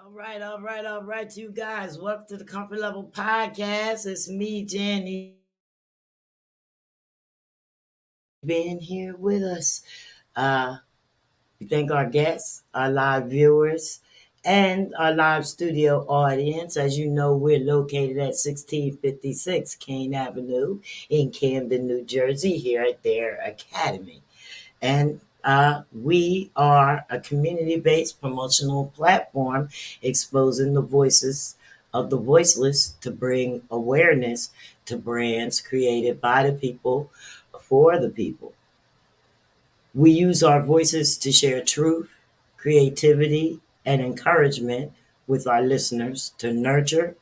All right, you guys. Welcome to the Comfort Level Podcast. It's me, Jenny, being here with us. Uh, we thank our guests, our live viewers, and our live studio audience. As you know, we're located at 1656 Kane Avenue in Camden, New Jersey, here at their academy. And we are a community based promotional platform exposing the voices of the voiceless to bring awareness to brands created by the people for the people. We use our voices to share truth, creativity, and encouragement with our listeners to nurture,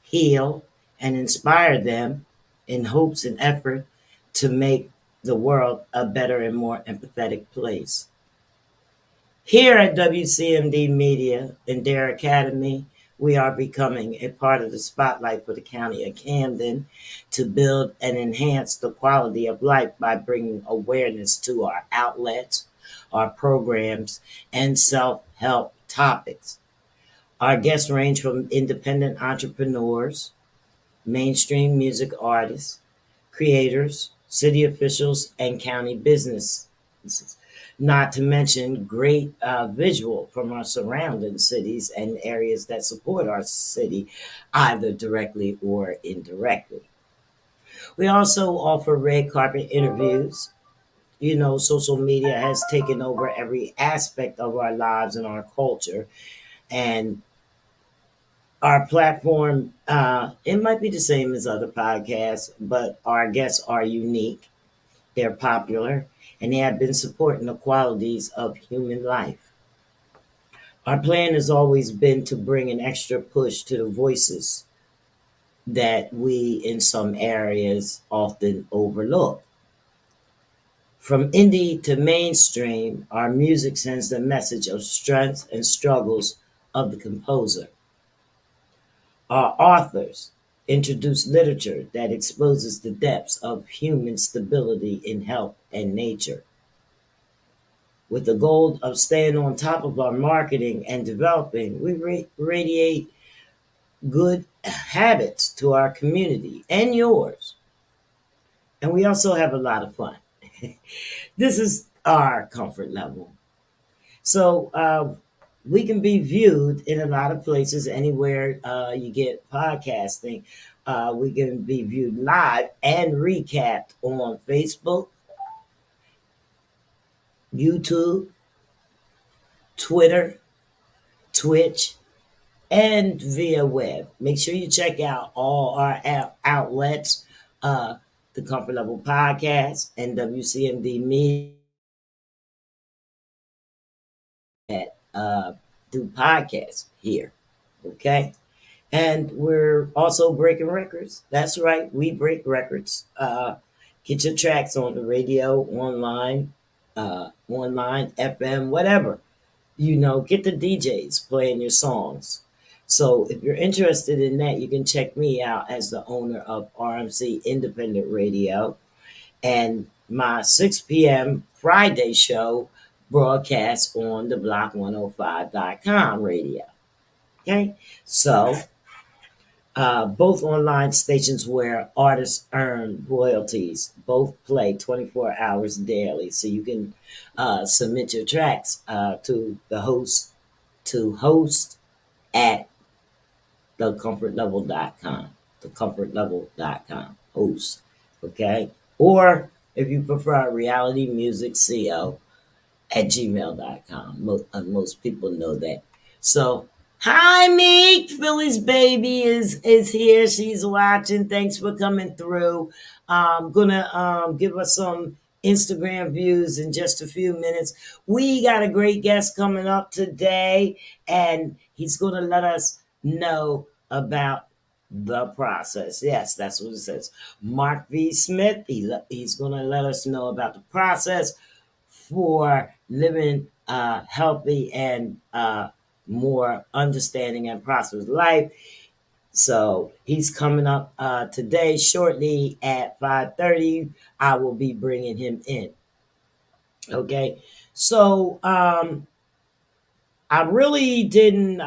heal, and inspire them in hopes and effort to make the world a better and more empathetic place. Here at WCMD Media and Dare Academy, we are becoming a part of the spotlight for the County of Camden to build and enhance the quality of life by bringing awareness to our outlets, our programs, and self help topics. Our guests range from independent entrepreneurs, mainstream music artists, creators, city officials, and county businesses. Not to mention great visual from our surrounding cities and areas that support our city, either directly or indirectly. We also offer red carpet interviews. You know, social media has taken over every aspect of our lives and our culture. And our platform, it might be the same as other podcasts, but our guests are unique, they're popular, and they have been supporting the qualities of human life. Our plan has always been to bring an extra push to the voices that we, in some areas, often overlook. From indie to mainstream, our music sends the message of strength and struggles of the composer. Our authors introduce literature that exposes the depths of human stability in health and nature. With the goal of staying on top of our marketing and developing, we radiate good habits to our community and yours. And we also have a lot of fun. This is our comfort level. So we can be viewed in a lot of places, anywhere you get podcasting. We can be viewed live and recapped on Facebook, YouTube, Twitter, Twitch, and via web. Make sure you check out all our outlets, uh, the Comfort Level Podcast and WCMD Media that do podcasts here. Okay. And we're also breaking records. That's right. We break records. Get your tracks on the radio, online, FM, whatever. You know, get the DJs playing your songs. So if you're interested in that, you can check me out as the owner of RMC Independent Radio and my 6 p.m. Friday show broadcast on the block105.com radio. Okay, so both online stations where artists earn royalties both play 24 hours daily. So you can submit your tracks to the host to host at thecomfortlevel.com. Thecomfortlevel.com. Host. Okay. Or if you prefer reality music co at gmail.com. Most people know that. So, hi, Meek. Philly's baby is here. She's watching. Thanks for coming through. I'm gonna give us some Instagram views in just a few minutes. We got a great guest coming up today, and he's gonna let us know about the process. Yes, that's what it says. Mark V. Smith. He's gonna let us know about the process for living healthy and more understanding and prosperous life. So he's coming up today shortly at 5:30. I will be bringing him in. Okay. So I really didn't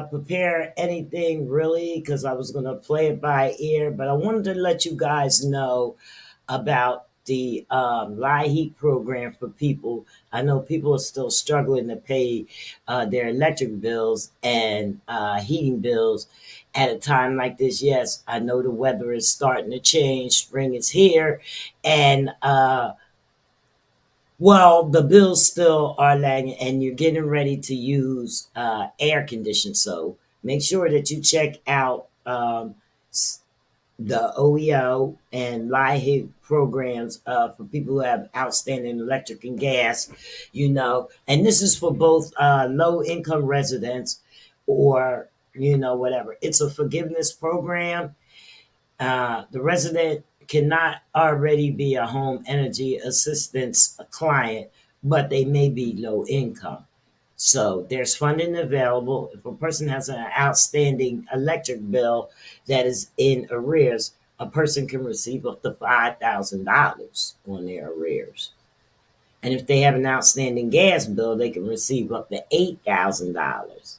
prepare anything really because I was going to play it by ear, but I wanted to let you guys know about the LIHEAP program for people. I know people are still struggling to pay their electric bills and heating bills at a time like this. Yes, I know the weather is starting to change. Spring is here. And well, the bills still are lagging, and you're getting ready to use air condition. So make sure that you check out the OEO and LIHEAP programs for people who have outstanding electric and gas, and this is for both low income residents or, whatever. It's a forgiveness program. The resident cannot already be a home energy assistance client, but they may be low income. So there's funding available. If a person has an outstanding electric bill that is in arrears, a person can receive up to $5,000 on their arrears. And if they have an outstanding gas bill, they can receive up to $8,000.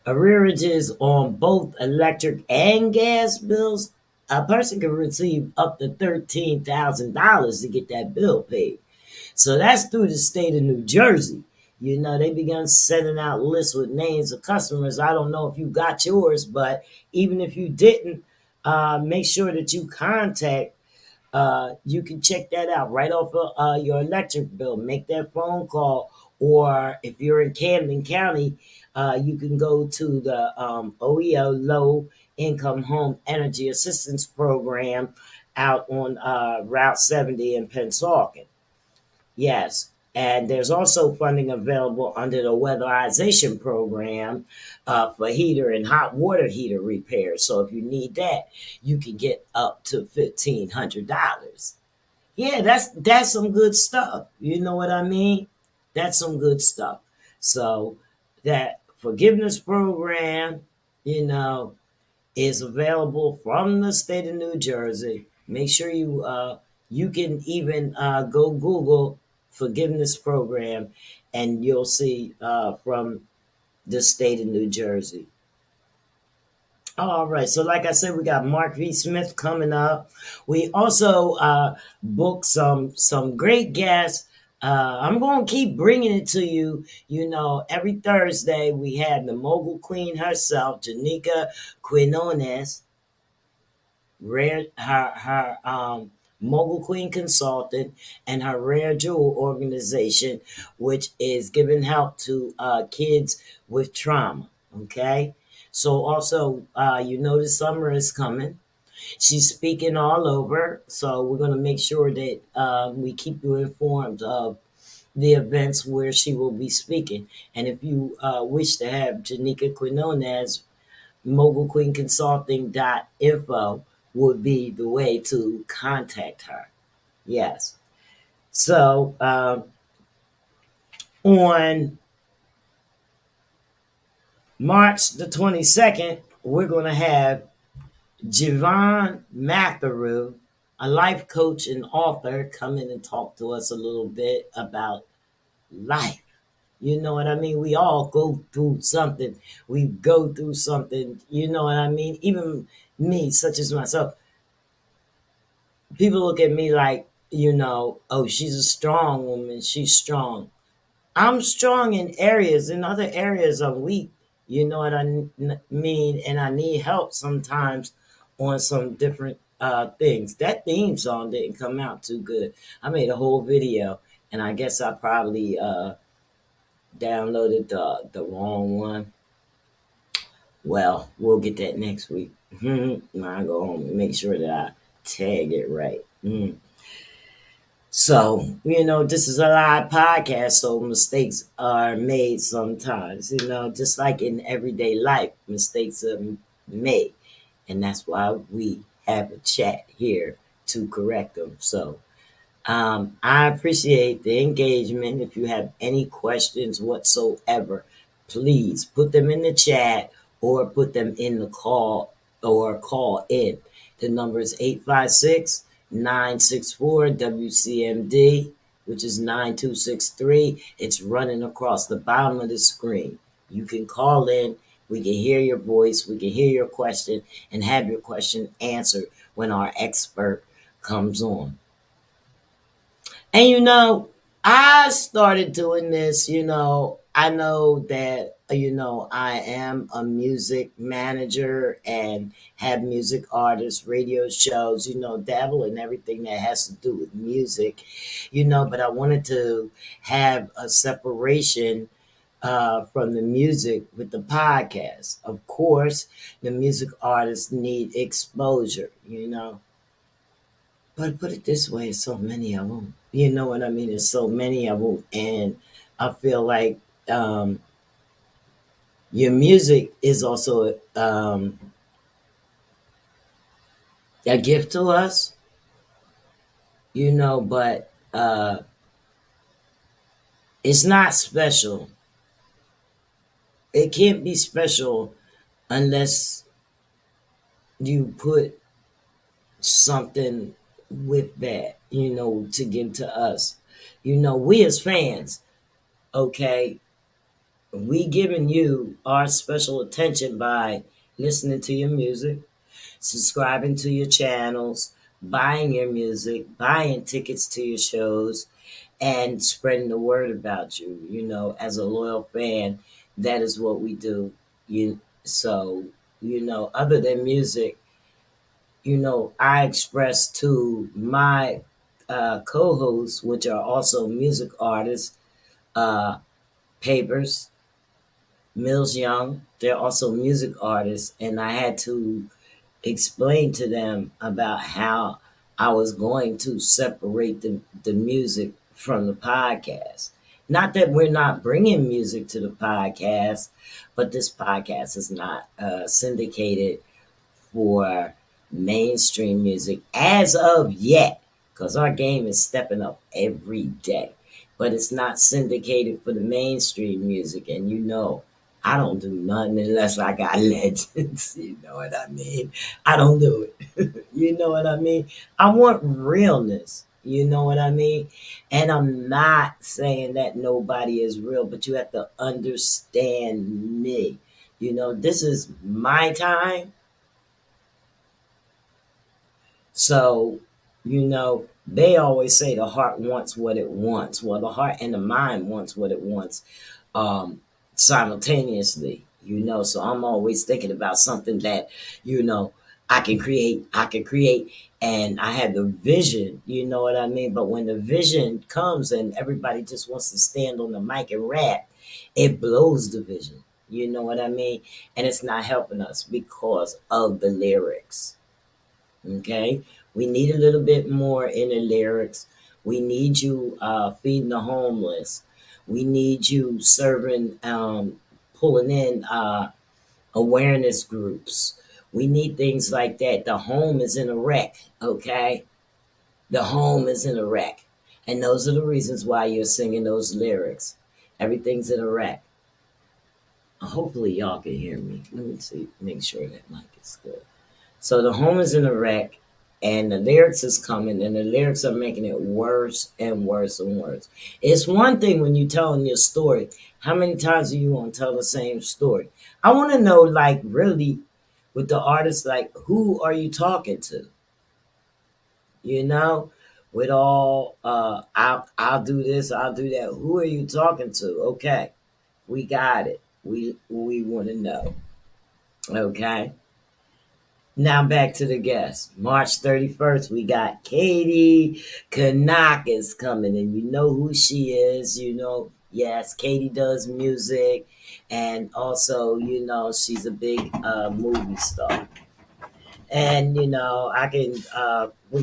Arrearages on both electric and gas bills, a person can receive up to $13,000 to get that bill paid. So that's through the state of New Jersey. They began sending out lists with names of customers. I don't know if you got yours, but even if you didn't, make sure that you contact. You can check that out right off of your electric bill. Make that phone call, or if you're in Camden County, you can go to the OEO Low Income Home Energy Assistance Program out on Route 70 in Pennsauken. Yes. And there's also funding available under the weatherization program for heater and hot water heater repairs. So if you need that, you can get up to $1,500. Yeah, that's some good stuff. You know what I mean? That's some good stuff. So that forgiveness program, you know, is available from the state of New Jersey. Make sure you can even go Google forgiveness program, and you'll see from the state of New Jersey. All right, so like I said, we got Mark V. Smith coming up. We also booked some great guests. I'm going to keep bringing it to you. Every Thursday we had the mogul queen herself, Janika Quinones, her mogul queen consultant, and her rare jewel organization, which is giving help to kids with trauma. Okay, so also the summer is coming. She's speaking all over, so we're going to make sure that we keep you informed of the events where she will be speaking. And if you wish to have Janika Quinones, mogulqueenconsulting.info would be the way to contact her. Yes. So on March the 22nd, we're going to have Javon Matheru, a life coach and author, come in and talk to us a little bit about life. You know what I mean? We all go through something. We go through something. You know what I mean? Even me, such as myself, people look at me like, oh, she's a strong woman. She's strong. I'm strong in areas. In other areas, I'm weak. You know what mean? And I need help sometimes on some different things. That theme song didn't come out too good. I made a whole video, and I guess I probably downloaded the wrong one. Well, we'll get that next week. I go home and make sure that I tag it right. So, this is a live podcast, so mistakes are made sometimes, just like in everyday life, mistakes are made. And that's why we have a chat here to correct them. So, I appreciate the engagement. If you have any questions whatsoever, please put them in the chat or put them in the call or call in. The number is 856-964-WCMD, which is 9263. It's running across the bottom of the screen. You can call in. We can hear your voice. We can hear your question and have your question answered when our expert comes on. And I started doing this, I know that, I am a music manager and have music artists, radio shows, dabble in everything that has to do with music, but I wanted to have a separation from the music with the podcast. Of course, the music artists need exposure. But put it this way, there's so many of them. You know what I mean? There's so many of them, and I feel like your music is also a gift to us, but it's not special. It can't be special unless you put something with that, to give to us. We as fans, okay, we giving you our special attention by listening to your music, subscribing to your channels, buying your music, buying tickets to your shows, and spreading the word about you. As a loyal fan, that is what we do. So, other than music, I express to my co-hosts, which are also music artists, uh, Papers, Mills Young. They're also music artists, and I had to explain to them about how I was going to separate the music from the podcast. Not that we're not bringing music to the podcast, but this podcast is not syndicated for mainstream music as of yet, because our game is stepping up every day. But it's not syndicated for the mainstream music, and I don't do nothing unless I got legends. You know what I mean? I don't do it. You know what I mean? I want realness. You know what I mean? And I'm not saying that nobody is real, but you have to understand me. This is my time. So, they always say the heart wants what it wants. Well, the heart and the mind wants what it wants simultaneously, So I'm always thinking about something that, I can create, and I have the vision, you know what I mean? But when the vision comes and everybody just wants to stand on the mic and rap, it blows the vision, you know what I mean? And it's not helping us because of the lyrics. Okay, we need a little bit more in the lyrics. We need you feeding the homeless. We need you serving, pulling in awareness groups. We need things like that. The home is in a wreck. Okay, the home is in a wreck, and those are the reasons why you're singing those lyrics. Everything's in a wreck. Hopefully, y'all can hear me. Let me see, make sure that mic is good. So the home is in a wreck, and the lyrics is coming, and the lyrics are making it worse and worse and worse. It's one thing when you're telling your story. How many times are you going to tell the same story? I want to know, like, really, with the artist, like, who are you talking to? You know, with all, I'll do this, I'll do that. Who are you talking to? Okay, we got it. We want to know. Okay. Now back to the guest. March 31st, we got Katie Kanakis coming, and you know who she is. Yes, Katie does music, and also, she's a big movie star. And, we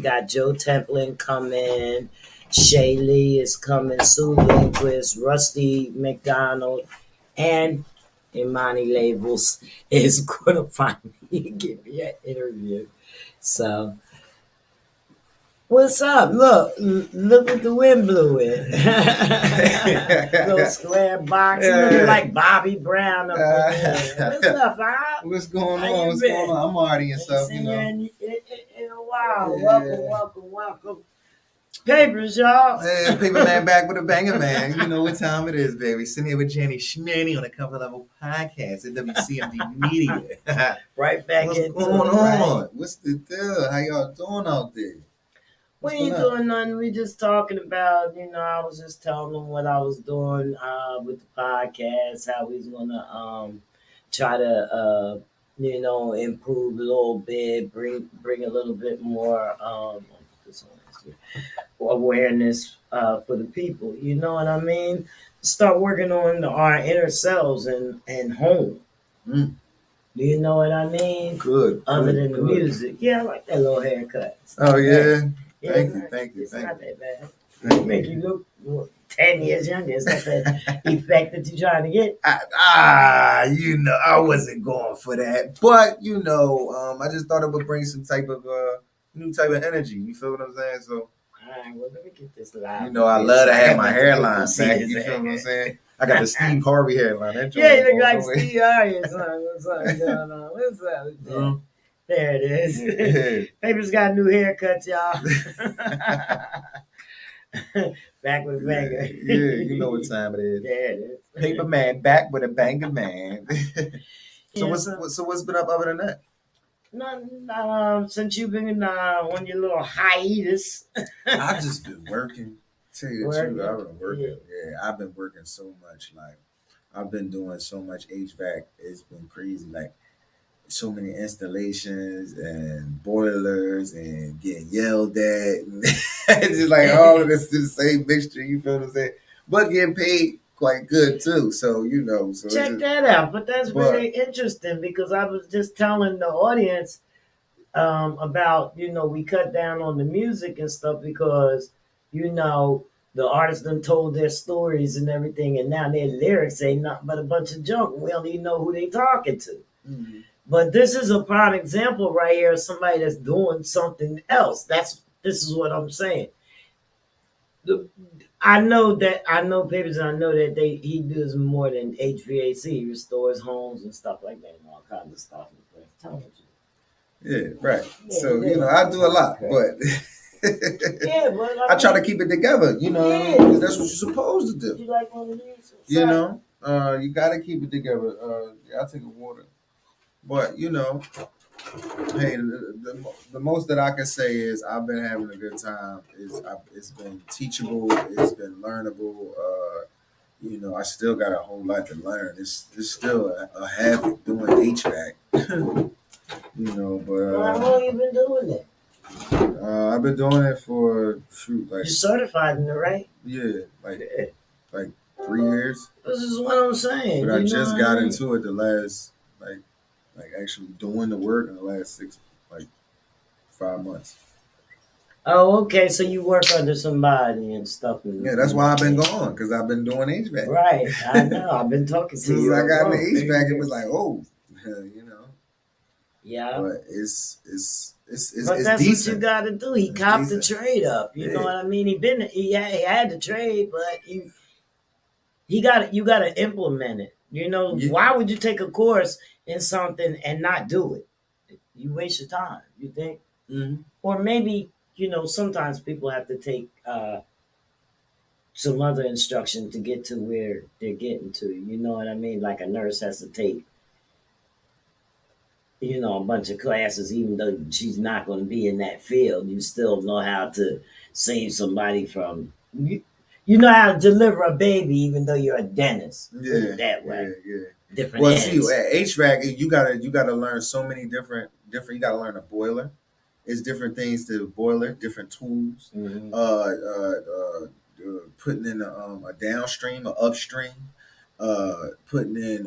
got Joe Templin coming, Shay Lee is coming, Sue Lindquist, Rusty McDonald, and Imani Labels is going to finally give me an interview. So, what's up? Look what the wind blew in. Little square box, looking like Bobby Brown up there. What's up, Bob? What's going on? What's going on? I'm already and stuff, in a while. Welcome. Papers, y'all. Hey, Paper Man back with a banger, man. You know what time it is, baby. Sitting here with Jenny Schmanny on the Cover Level Podcast at WCMD Media. Right back What's into going it, right? on? What's the deal? How y'all doing out there? We What's been ain't up? doing nothing. We just talking about, I was just telling them what I was doing with the podcast, how we was gonna try to improve a little bit, bring a little bit more this one is here, awareness for the people. You know what I mean? Start working on our inner selves and home. Mm, Do you know what I mean? good, Other good, than the good. music. Yeah, I like that little haircut. It's Oh, not bad. yeah. Yeah, Thank you, thank you, it's thank not you. that bad. Thank It make you. you look 10 years younger. It's not that effect that you're trying to get. I wasn't going for that, but I just thought it would bring some type of new type of energy. You feel what I'm saying? So, All right, well, let me get this live I up here love so to I have can my let the people hairline see back. this You feel what I'm haircut. saying? I got the Steve Harvey hairline. That joint Yeah, ain't you look going like nowhere. Steve Harvey, son. What's going on? What's up with that? Mhm. There it is. Yeah. Paper's got a new haircut, y'all. Back with a banger. Yeah, you know what time it is. There it is. Paper Man back with a banger, man. So Yeah, what's been up other than that? None, since you've been on your little hiatus. I've just been working. Tell you the truth, Working. I've been working. Yeah, I've been working so much. Like I've been doing so much HVAC. It's been crazy. Like so many installations and boilers and getting yelled at. And it's just like all of this is the same mixture. You feel what I'm saying? But getting paid quite good too. So so it's Check just, that out. But that's very but interesting because I was just telling the audience about, we cut down on the music and stuff because, the artists done told their stories and everything, and now their lyrics ain't nothing but a bunch of junk. We don't even know who they talking to. mhm. But this is a prime example right here of somebody that's doing something else. This is what I'm saying. The- I know papers and I know that he does more than HVAC. He restores homes and stuff like that and all kinds of stuff. Tell me. Yeah, right. Yeah, So yeah. I do a lot, Okay. but Yeah, but I try to keep it together. Yeah. Because that's what you're supposed to do. you like one of these? You got to keep it together. Yeah, I'll take a water. But hey, the most that I can say is I've been having a good time. It's been teachable. It's been learnable. I still got a whole lot to learn. It's still a habit doing HVAC. Well, how But long you been doing it? I've been doing it for You certified in it, right? yeah, Yeah. like 3 years. This is what I'm saying. But I You know just what got I mean? into it the last like actually doing the work in the last 5 months. Oh, okay. So you work under somebody and stuff. Yeah, that's why I've been going because I've been doing HVAC. Right. I know. I've been talking As to soon as you. I on got in phone. the HVAC, it was like, oh, you know. Yeah. But it's But it's that's decent. what you got to do. He It's copped the decent. trade up. You know Yeah. what I mean? He had the trade, but he got you got to implement it. Yeah. Why would you take a course in something and not do it? You waste your time. You think, Mm-hmm. or maybe sometimes people have to take some other instruction to get to where they're getting to. You know what I mean? Like a nurse has to take a bunch of classes, even though she's not going to be in that field. You still know how to save somebody from. You know how to deliver a baby, even though you're a dentist. Put Yeah. it that way. Yeah. Different Well, see, ends. at HVAC, you gotta learn so many different. You gotta learn a boiler. It's different things to the boiler, different tools. Mhm. Putting in a downstream, a upstream. Putting in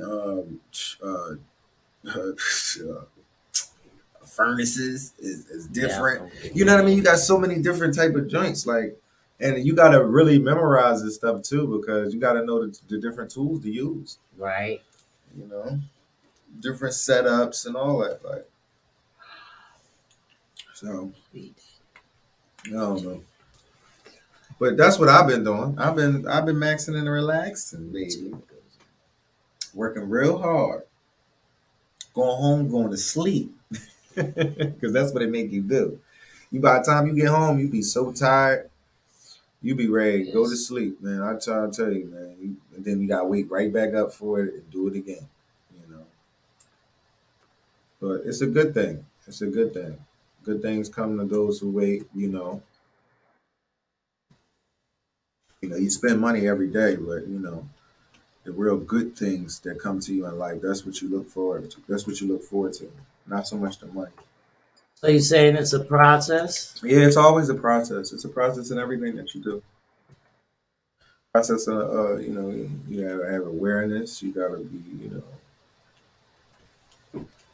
furnaces is different. Yeah. You know what I mean? You got so many different type of joints, and you gotta really memorize this stuff too because you gotta know the different tools to use. Right. You know, different setups and all that. So I don't know. But that's what I've been doing. I've been maxing and relaxing, baby. Working real hard. Going home, going to sleep. Because that's what it make you do. By the time you get home, you be so tired. You be ready, go to Yes. sleep, man. I try to tell you, man. And then you got to wake right back up for it and do it again. You know, but it's a good thing. It's a good thing. Good things come to those who wait. You spend money every day, but the real good things that come to you in life. That's what you look forward to. That's what you look forward to. Not so much the money. So you're saying it's a process? Yeah, it's always a process. It's a process in everything that you do. Process of you gotta have awareness. You gotta be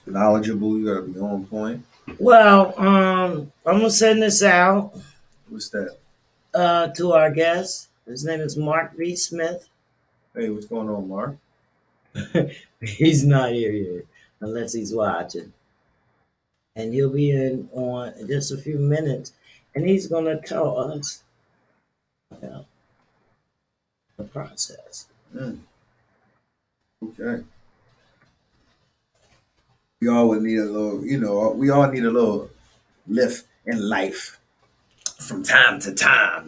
knowledgeable. You gotta be on point. Well, I'm gonna send this out What's that? to our guest. His name is Mark Reed Smith. Hey, what's going on, Mark? He's not here yet, unless he's watching, and he'll be in on just a few minutes, and he's gonna tell us about the process. Mm, okay. We all would need a little, we all need a little lift in life from time to time,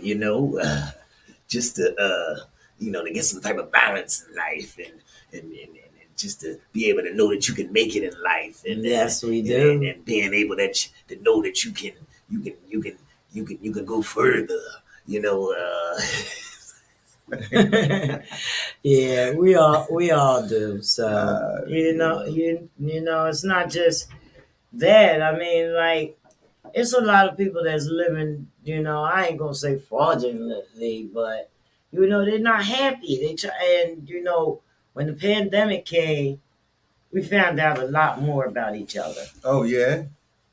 just to to get some type of balance in life and just to be able to know that you can make it in life and Yes, we and, do. and being able to know that you can go further, you know. Yeah, we all do. So it's not just that. I mean, like it's a lot of people that's living. I ain't gonna say fraudulently, but they're not happy. They try, and when the pandemic came, we found out a lot more about each other. Oh yeah.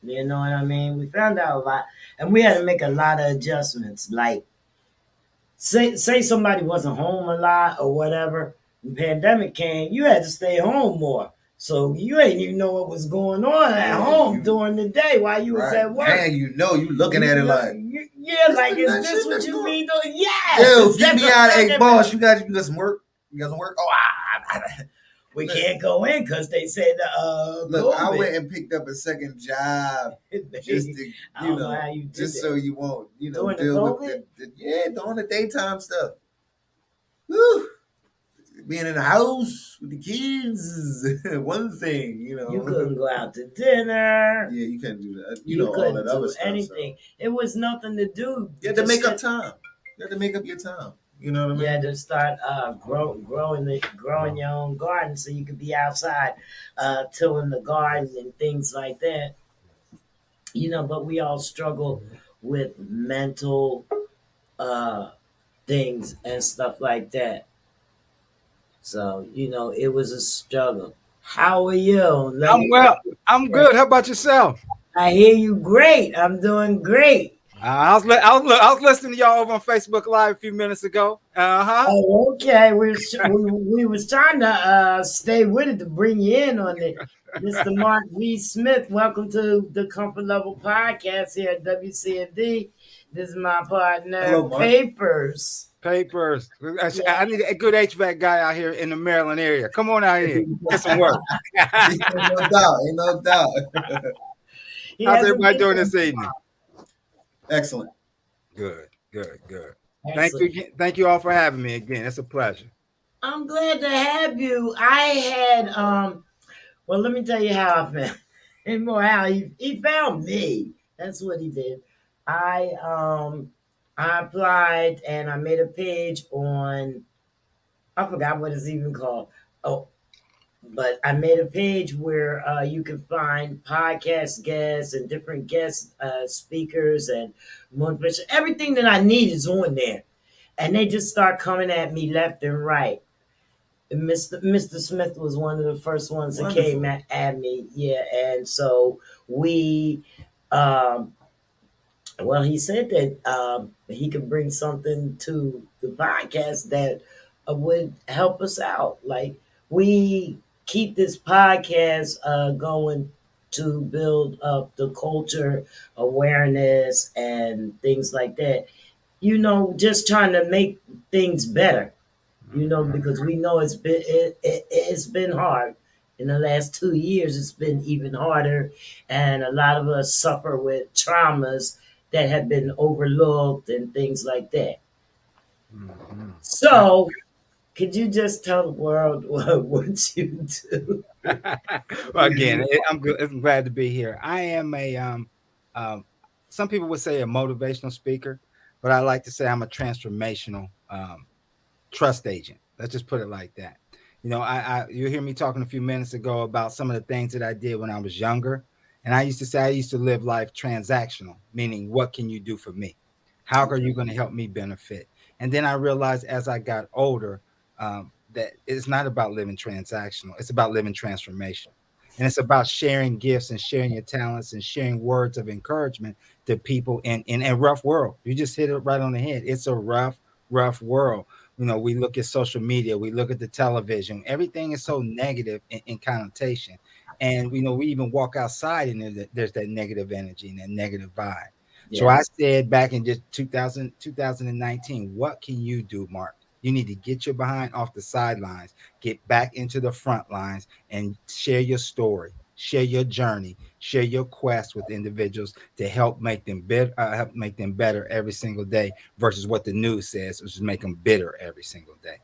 You know what I mean? We found out a lot, and we had to make a lot of adjustments. Like say somebody wasn't home a lot or whatever, the pandemic came, you had to stay home more. So you ain't even know what was going on at home during the day while you was at work. Man, you looking at it like yeah, like is this what you mean? Yeah, yo, get me out. Hey, boss, you got some work? You got some work? Oh, we can't go in because they said look, COVID. I went and picked up a second job just to just so you won't during deal with doing the daytime stuff. Woo. Being in the house with the kids is one thing, You couldn't go out to dinner. Yeah, you couldn't do that. You All couldn't that do other stuff. anything. So. It was nothing to do. You had to make up time. You had to make up your time. You know what I mean? You had to start growing your own garden so you could be outside tilling the garden and things like that. But we all struggle with mental things and stuff like that. So, it was a struggle. How are you? I'm well. I'm good. How about yourself? I hear you great. I'm doing great. I was listening to y'all over on Facebook Live a few minutes ago. Oh, okay. We was trying to stay with it to bring you in on it. Mr. Mark V. Smith, welcome to the Comfort Level Podcast here at WCMD. This is my partner, Hello, Papers. Papers. I need a good HVAC guy out here in the Maryland area. Come on out here. Get some work. Ain't no doubt. How's everybody doing this evening? Excellent. Good. Excellent. Thank you all for having me again. It's a pleasure. I'm glad to have you. I had well, let me tell you how I found and more how he found me. That's what he did. I applied and I made a page on I forgot what it's even called. Oh, but I made a page where you can find podcast guests and different guest speakers and motivation. Everything that I need is on there. And they just start coming at me left and right. And Mr. Smith was one of the first ones that came at me. Yeah. And so we, well, he said that he could bring something to the podcast that would help us out. Like we keep this podcast going to build up the culture awareness and things like that. Just trying to make things better. Because we know it's been hard. In the last 2 years, it's been even harder, and a lot of us suffer with traumas that have been overlooked and things like that. Mhm. So, could you just tell the world what you do? Well, again, I'm good. I'm glad to be here. I am a um, some people would say a motivational speaker, but I like to say I'm a transformational trust agent. Let's just put it like that. You know, you hear me talking a few minutes ago about some of the things that I did when I was younger, and I used to say I used to live life transactional, meaning what can you do for me? How are you going to help me benefit? And then I realized as I got older that it's not about living transactional; it's about living transformational. And it's about sharing gifts and sharing your talents and sharing words of encouragement to people in a rough world. You just hit it right on the head. It's a rough world. You know, we look at social media, we look at the television, everything is so negative in connotation. And we know we even walk outside and there's that negative energy and that negative vibe. So I Yes. said back in just 2019, what can you do, Mark? You need to get your behind off the sidelines, get back into the front lines, and share your story, share your journey, share your quest with individuals to help make them better every single day versus what the news says, which is make them bitter every single day.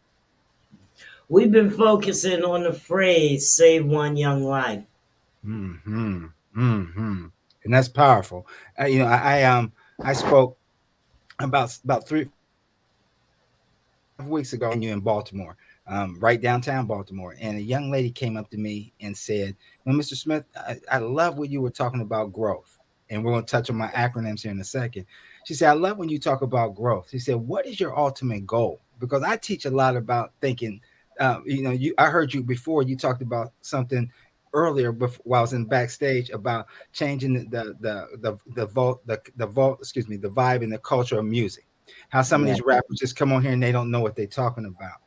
We've been focusing on the phrase "save one young life." Hmm. Hmm. And that's powerful. You know, I spoke about 3 weeks ago you in Baltimore, right downtown Baltimore, and a young lady came up to me and said, "Well, Mr. Smith, I love what you were talking about growth." And we're going to touch on my acronyms here in a second. She said, "I love when you talk about growth." She said, "What is your ultimate goal?" Because I teach a lot about thinking. You know, I heard you before. You talked about something earlier before, while I was in backstage about changing excuse me, the vibe and the culture of music, how some of Yeah. these rappers just come on here and they don't know what they're talking about.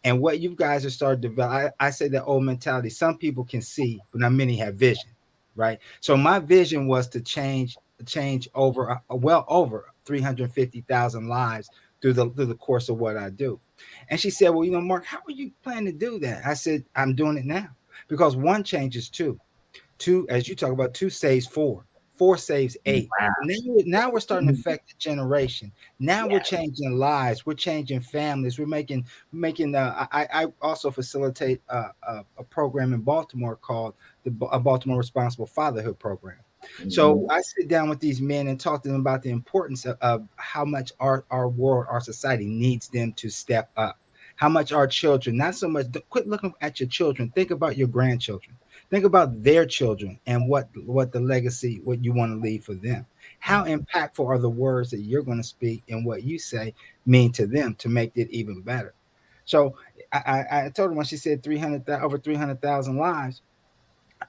And what you guys are starting to develop, I say that old mentality. Some people can see, but not many have vision, right? So my vision was to change over well over 350,000 lives through the course of what I do. And she said, "Well, you know, Mark, how are you planning to do that?" I said, "I'm doing it now because one changes two. Two, as you talk about, two saves four. Four saves eight. Wow. Now we're starting to affect the generation. Now we're Yeah. changing lives. We're changing families. We're making. I also facilitate a program in Baltimore called a Baltimore Responsible Fatherhood Program. So Mhm. I sit down with these men and talk to them about the importance of how much our world, our society needs them to step up. How much our children, not so much, quit looking at your children. Think about your grandchildren. Think about their children and what the legacy, what you want to leave for them. How impactful are the words that you're going to speak and what you say mean to them to make it even better? So I told her when she said 300 over 300,000 lives,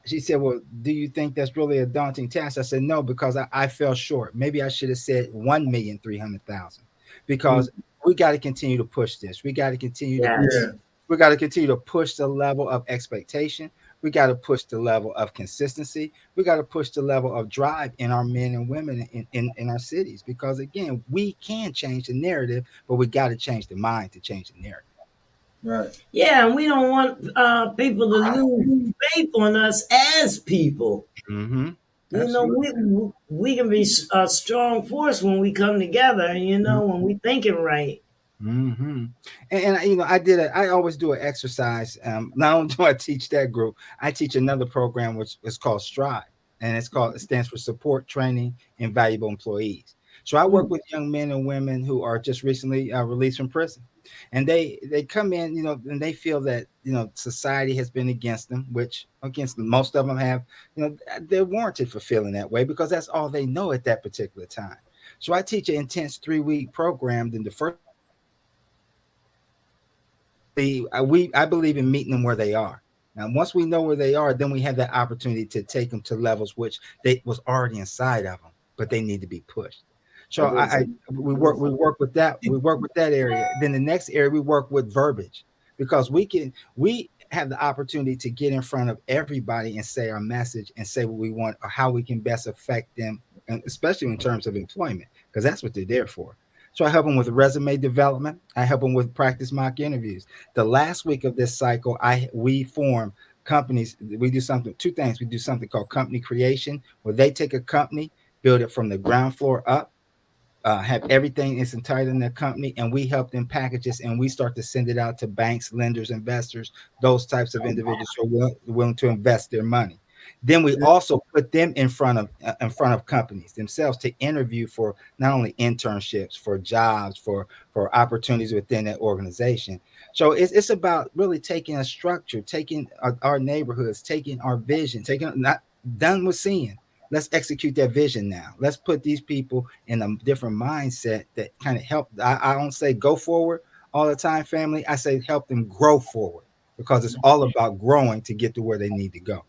she said, "Well, do you think that's really a daunting task?" I said, "No, because I fell short. Maybe I should have said 1,300,000 because we got to continue to push this. Yes. Yeah. We got to continue to push the level of expectation. We got to push the level of consistency. We got to push the level of drive in our men and women in our cities because, again, we can change the narrative, but we got to change the mind to change the narrative." Right. Yeah, and we don't want people to lose faith on us as people. Mm-hmm. You know, Absolutely. we can be a strong force when we come together. You know, when we thinking right. Mm-hmm. And you know, I always do an exercise. Not only do I teach that group, I teach another program which is called Strive, and it stands for Support Training Invaluable Employees. So I work Mm. with young men and women who are just recently released from prison, and they come in, you know, and they feel that, you know, society has been against them, which against most of them have, you know, they're warranted for feeling that way because that's all they know at that particular time. So I teach an intense 3 week program. Then the first I believe in meeting them where they are. Now, once we know where they are, then we have that opportunity to take them to levels which they was already inside of them, but they need to be pushed. So That is I we work with that, area. Then the next area we work with verbiage because we have the opportunity to get in front of everybody and say our message and say what we want or how we can best affect them, and especially in terms of employment, because that's what they're there for. So I help them with resume development. I help them with practice mock interviews. The last week of this cycle, we form companies. We do something, two things. We do something called company creation, where they take a company, build it from the ground floor up, have everything is entitled in their company, and we help them package this, and we start to send it out to banks, lenders, investors, those types of individuals who are willing to invest their money. Then we also put them in front of companies themselves to interview for not only internships, for jobs, for opportunities within that organization. So it's about really taking a structure, taking our neighborhoods, taking our vision, taking not done with seeing. Let's execute that vision now. Let's put these people in a different mindset that kind of help. I don't say go forward all the time, family. I say help them grow forward because it's all about growing to get to where they need to go.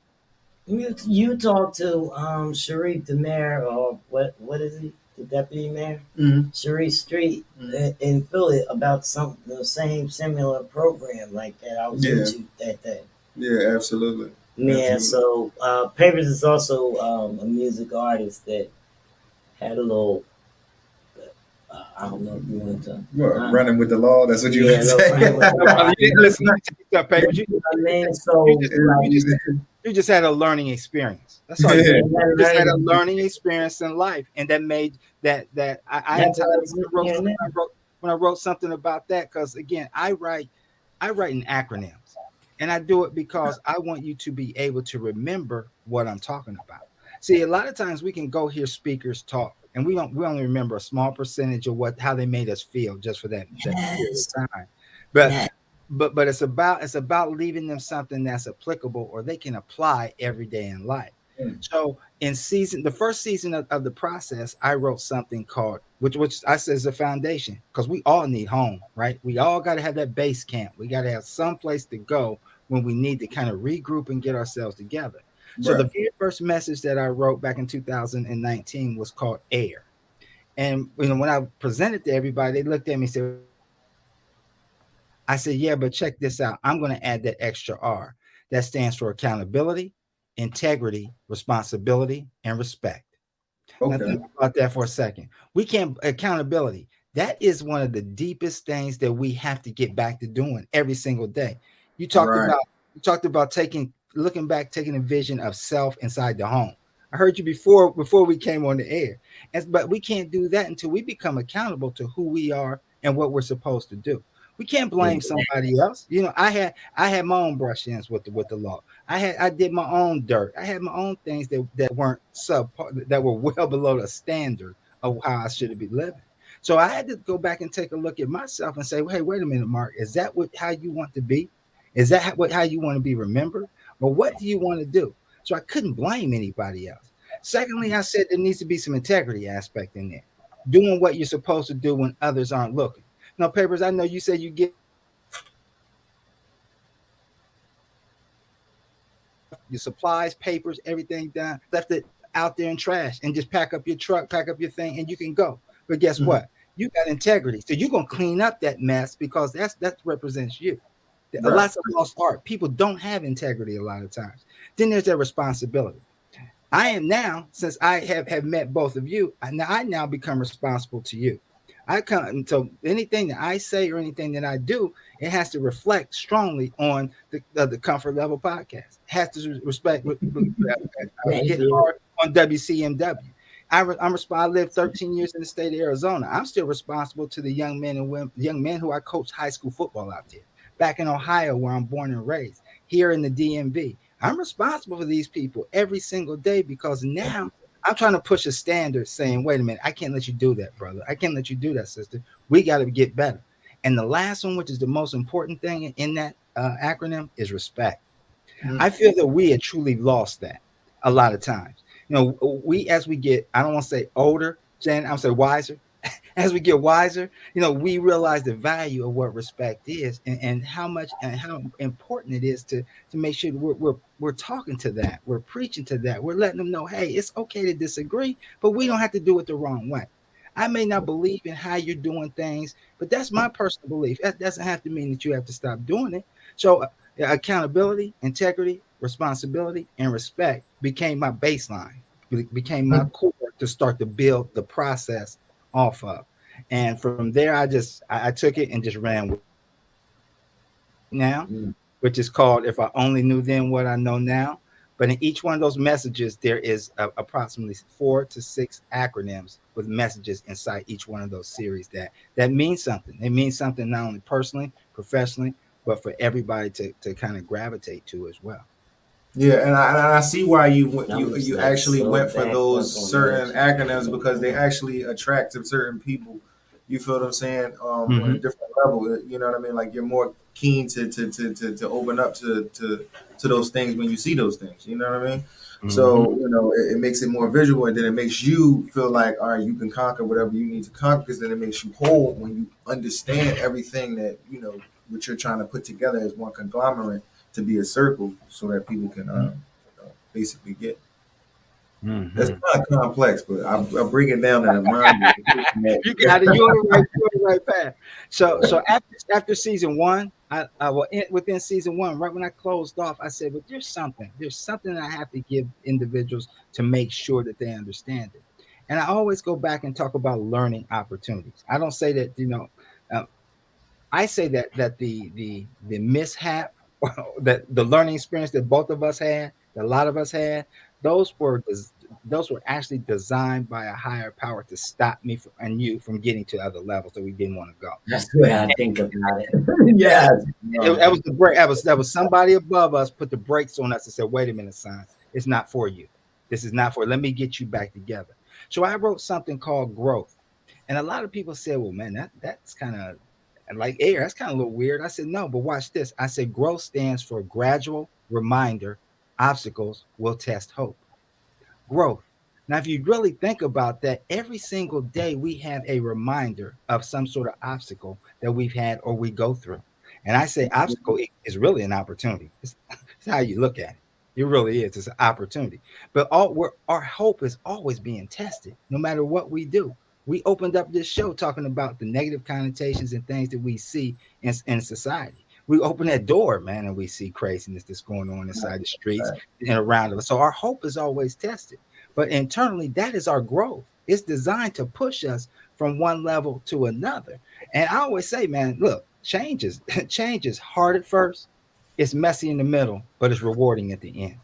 You talked to Sharif, the mayor, or what is he, the deputy mayor, Mhm. Sharif Street Mhm. in Philly about some the same similar program like that. I was Yeah. with you that day. Yeah, absolutely. Yeah, Absolutely. so Papers is also a music artist that had a little. I don't know if you want to. What, running with the law? That's what you Yeah, would no, say. running with the law. You didn't listen. Let me tell you something, Papers. You know what I mean? You So just like, you just had a learning experience. That's all Yeah. you did. you You just had a learning. learning experience in life, and that made that I That's what I entitled was when I wrote hearing something. now. When I wrote something about that, because again, I write in acronyms, and I do it because I want you to be able to remember what I'm talking about. See, a lot of times we can go hear speakers talk, and we only remember a small percentage of what how they made us feel just for that period Yes. of time. But Yes. but it's about leaving them something that's applicable or they can apply every day in life. Mm. So in the first season of the process, I wrote something called which I said is a foundation because we all need home, right? We all got to have that base camp. We got to have some place to go when we need to kind of regroup and get ourselves together. So the Right. very first message that I wrote back in 2019 was called Air. And when I presented to everybody, they looked at me and said, I said, yeah, but check this out. I'm going to add that extra R. That stands for accountability, integrity, responsibility, and respect. Now, Okay. think about that for a second. We can't, accountability, that is one of the deepest things that we have to get back to doing every single day. You talked Right. about, you talked about looking back, taking a vision of self inside the home. I heard you before we came on the air. But we can't do that until we become accountable to who we are and what we're supposed to do. We can't blame somebody else. I had my own brush-ins with the law. I did my own dirt. I had my own things that weren't that were well below the standard of how I should be living. So I had to go back and take a look at myself and say, well, hey, wait a minute, Mark, is that how you want to be? Is that how you want to be remembered? Or what do you want to do? So I couldn't blame anybody else. Secondly, I said there needs to be some integrity aspect in there, doing what you're supposed to do when others aren't looking. Now, Papers, I know you said you get your supplies, papers, everything done, left it out there in trash, and just pack up your truck, pack up your thing, and you can go. But guess Mhm. what? You got integrity, so you're gonna clean up that mess because that represents you. A Right. lots of lost art. People don't have integrity a lot of times. Then there's their responsibility. I am now, since I have met both of you, I now become responsible to you. I come so anything that I say or anything that I do, it has to reflect strongly on the Comfort Level podcast. It has to Thank hit you. hard on WCMW. I lived 13 years in the state of Arizona. I'm still responsible to the young men who I coach high school football out there. Back in Ohio, where I'm born and raised, here in the DMV, I'm responsible for these people every single day because now I'm trying to push a standard saying, wait a minute, I can't let you do that, brother. I can't let you do that, sister. We got to get better. And the last one, which is the most important thing in that acronym, is respect. Mhm. I feel that we had truly lost that a lot of times. We as we get, I don't want to say older, Jen, I'm say wiser. As we get wiser, we realize the value of what respect is and how much and how important it is to make sure that we're talking to that, we're preaching to that, we're letting them know, hey, it's okay to disagree, but we don't have to do it the wrong way. I may not believe in how you're doing things, but that's my personal belief. That doesn't have to mean that you have to stop doing it. So accountability, integrity, responsibility, and respect became my baseline, became my core to start to build the process off of. And from there, I took it and just ran with now, Mm. which is called "If I Only Knew Then What I Know Now." But in each one of those messages, there is approximately 4 to 6 acronyms with messages inside each one of those series that means something. It means something not only personally, professionally, but for everybody to kind of gravitate to as well. Yeah, and I see why Numbers you like actually slow went for back, those work on certain nudge. acronyms because they actually attract to certain people. You feel what I'm saying? On a Hmm. different level. You know what I mean? Like you're more keen to open up to those things when you see those things. You know what I mean? Hmm. So it makes it more visual, and then it makes you feel like, all right, you can conquer whatever you need to conquer, because then it makes you whole when you understand everything that what you're trying to put together as one conglomerate to be a circle, so that people can basically get. It's Hmm. kind of complex, but I break it down in a mind. You got it. You're on the right path. So after season one, within season one, right when I closed off, I said, "But there's something that I have to give individuals to make sure that they understand it." And I always go back and talk about learning opportunities. I don't say that uh, I say that the mishap, that the learning experience that both of us had, that a lot of us had, those were those were actually designed by a higher power to stop me and you from getting to other levels that we didn't want to go. That's the way I think about it. Yes. That was the break. That was somebody above us put the brakes on us and said, "Wait a minute, son, it's not for you. This is not for. Let me get you back together." So I wrote something called growth, and a lot of people said, "Well, man, that's kind of like air. That's kind of a little weird." I said, "No, but watch this." I said, "Growth stands for gradual reminder. Obstacles will test hope." Growth. Now, if you really think about that, every single day we have a reminder of some sort of obstacle that we've had or we go through. And I say obstacle is really an opportunity. It's how you look at it. It really is. It's an opportunity. But our hope is always being tested, no matter what we do. We opened up this show talking about the negative connotations and things that we see in society. We open that door, man, and we see craziness that's going on inside the streets and around us. So our hope is always tested. But internally, that is our growth. It's designed to push us from one level to another. And I always say, man, look, change is hard at first, it's messy in the middle, but it's rewarding at the end.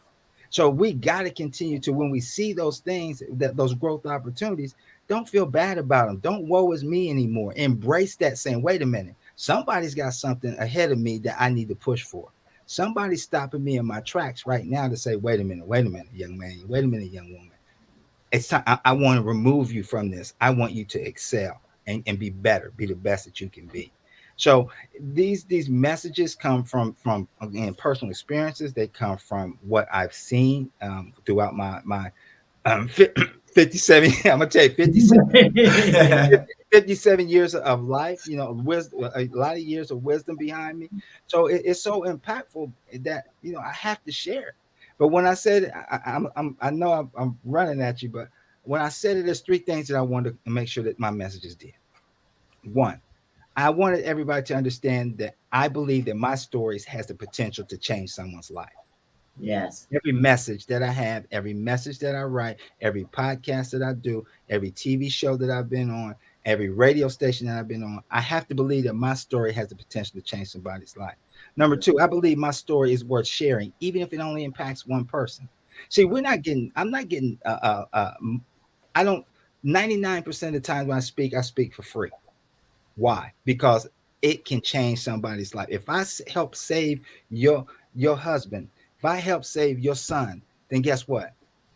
So we got to continue to, when we see those things, that those growth opportunities, don't feel bad about them. Don't woe is me anymore. Embrace that, saying, wait a minute, somebody's got something ahead of me that I need to push for. Somebody's stopping me in my tracks right now to say, wait a minute, young man, wait a minute, young woman. It's time. I want to remove you from this. I want you to excel and be better, be the best that you can be. So these messages come from again personal experiences. They come from what I've seen throughout my 57. I'm gonna tell you 57 years of life. Wisdom, a lot of years of wisdom behind me. So it's so impactful that I have to share it. But when I said it, I know I'm running at you, but when I said it, there's three things that I wanted to make sure that my messages did. One, I wanted everybody to understand that I believe that my stories has the potential to change someone's life. Yes. Every message that I have, every message that I write, every podcast that I do, every TV show that I've been on, every radio station that I've been on, I have to believe that my story has the potential to change somebody's life. Number two, I believe my story is worth sharing, even if it only impacts one person. See, I'm not getting, I don't, 99% of the times when I speak for free. Why? Because it can change somebody's life. If I help save your husband, if I help save your son, then guess what?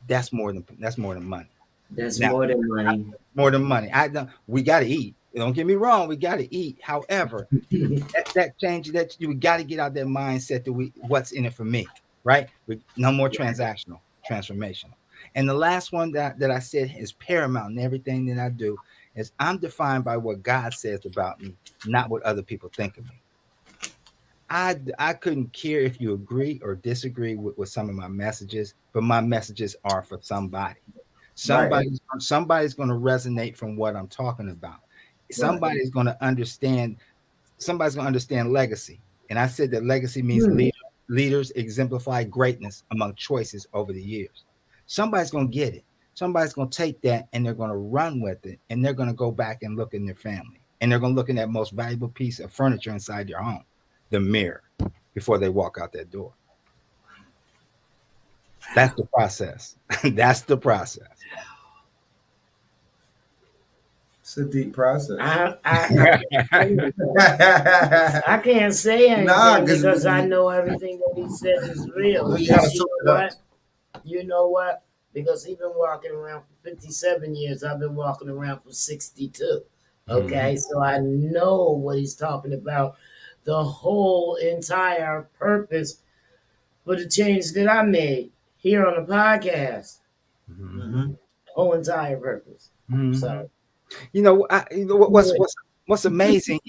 That's more than money. That's Now, more than money. more than money. I don't. We got to eat. Don't get me wrong. We got to eat. However, that change that we got to get out that mindset that what's in it for me, right? No more transactional, transformational. And the last one that I said is paramount in everything that I do is I'm defined by what God says about me, not what other people think of me. I couldn't care if you agree or disagree with some of my messages, but my messages are for somebody. Right, Somebody's going to resonate from what I'm talking about. right. Somebody's going to understand. Somebody's going to understand legacy. And I said that legacy means Hmm. leaders exemplify greatness among choices over the years. Somebody's going to get it. Somebody's going to take that and they're going to run with it. And they're going to go back and look in their family. And they're going to look in that most valuable piece of furniture inside their home, the mirror, before they walk out that door. That's the process. That's the process. It's a deep process. I can't say Nah, anything 'cause because I we- know everything that he says is real. You gotta Because you soak know it up. what? You know what? Because he's been walking around for 57 years. I've been walking around for 62. Okay, so I know what he's talking about. The whole entire purpose for the change that I made here on the podcast. Mhm. Whole entire purpose. Mhm. So You know what's amazing.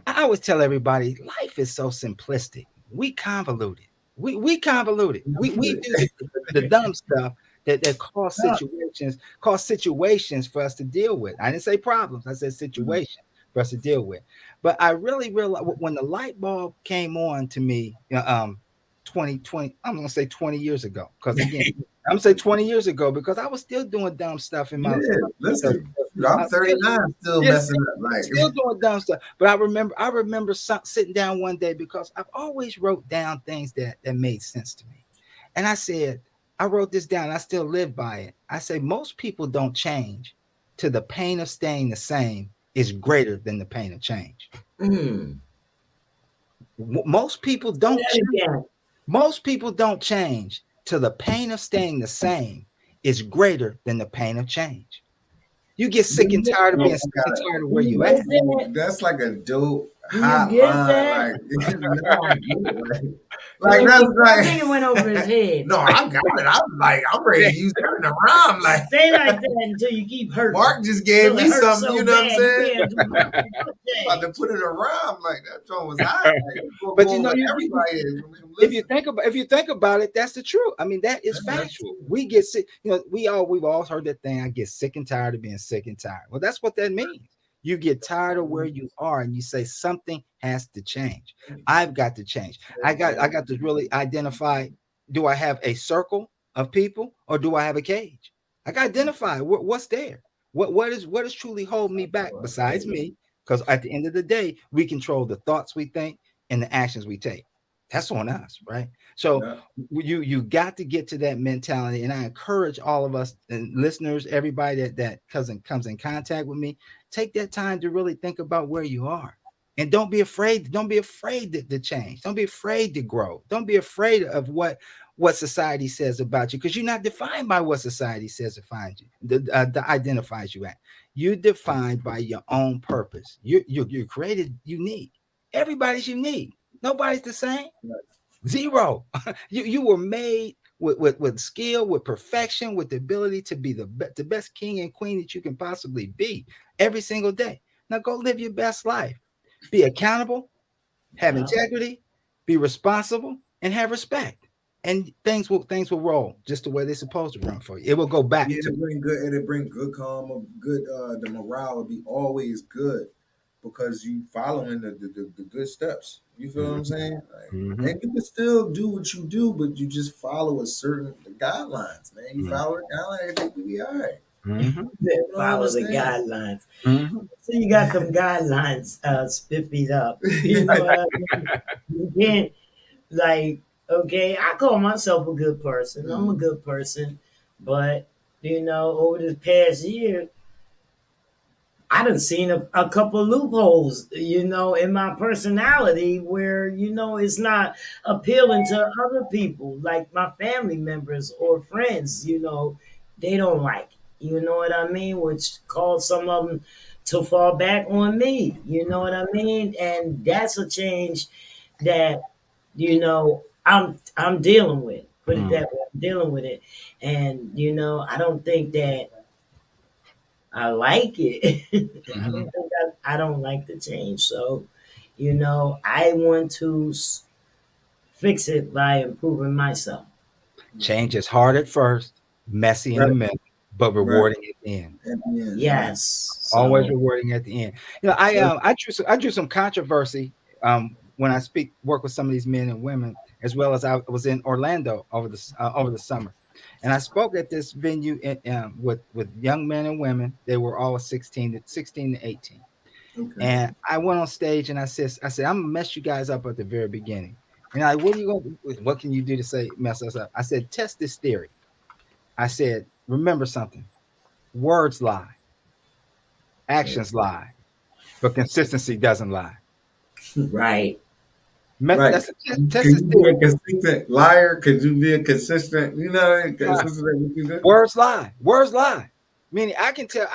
I always tell everybody, life is so simplistic. We convoluted. We convoluted. We do the dumb stuff that cause situations for us to deal with. I didn't say problems. I said situations for us to deal with. But I really realized when the light bulb came on to me, 2020. I'm gonna say 20 years ago, because again, I'm gonna say 20 years ago because I was still doing dumb stuff in my. Yeah, listen, I'm Still, 39, still yes, messing up. Like, still doing dumb stuff. But I remember sitting down one day because I've always wrote down things that made sense to me. And I said, I wrote this down. I still live by it. I say most people don't change to the pain of staying the same is greater than the pain of change. mm, Most people don't that change. again. Most people don't change till the pain of staying the same is greater than the pain of change. You get sick and tired of being sick and tired of where you at. that's like a dope Do you hot get line. that? Like that's I think it like went over his head. no, I got it. I'm ready to use that in a rhyme. Like Stay like that until you keep hurting. Mark just gave Till it me hurts something, so you know what I'm bad, you saying? can't do nothing but About to change. put it in a rhyme like that joint was hot. Like, it's gonna But go you know, over you everybody. if you think about it, that's the truth. I mean, that is factual. We get sick. We've all heard that thing. I get sick and tired of being sick and tired. Well, that's what that means. You get tired of where you are, and you say something has to change. I've got to change. I got to really identify. Do I have a circle of people, or do I have a cage? I got to identify what's there. What is truly holding me back besides me? Because at the end of the day, we control the thoughts we think and the actions we take. That's on us, right? So Yeah. you got to get to that mentality, and I encourage all of us and listeners, everybody that comes in contact with me, take that time to really think about where you are, and don't be afraid. Don't be afraid to change. Don't be afraid to grow. Don't be afraid of what society says about you, because you're not defined by what society says defines you, that identifies you at. You're defined by your own purpose. You're created unique. Everybody's unique. Nobody's the same. Zero. You were made with skill, with perfection, with the ability to be the best king and queen that you can possibly be every single day. Now go live your best life. Be accountable, have integrity, be responsible, and have respect. And things will roll just the way they're supposed to run for you. It will go back Yeah, to it'll bring good calm, good the morale will be always good because you following the good steps. You feel what I'm saying? Like, Mhm. and you can still do what you do, but you just follow a certain guidelines, man. You Mhm. follow the guidelines, I think we be all right. Mhm. Follow the understand. guidelines. Mhm. So you got them guidelines spiffied up. You know what I mean? You can't like, okay, I call myself a good person. I'm a good person, but over this past year, I done seen a couple loopholes, in my personality where, it's not appealing to other people, like my family members or friends, they don't like it. You know what I mean? Which caused some of them to fall back on me. You know what I mean? And that's a change that, I'm dealing with. Put it that way. I'm dealing with it. And, I don't think that I like it. Mhm. I don't like the change. So, I want to fix it by improving myself. Change is hard at first, messy in the Right, middle, but right. rewarding at the end. At the end, right. Yes. Always So, rewarding at the end. I drew some controversy when I work with some of these men and women, as well as I was in Orlando over the summer, and I spoke at this venue with young men and women. They were all 16 to 18, Okay. and I went on stage and I said I'm gonna mess you guys up at the very beginning. And I, what are you going to, what can you do to say mess us up? I said, test this theory. I said, remember something. Words lie, actions lie, but consistency doesn't lie. Right. Right. That's a test Could this you be theory. a consistent liar? Could you be a consistent, Lie. consistent with what you do? Words lie. Words lie. Meaning I can tell,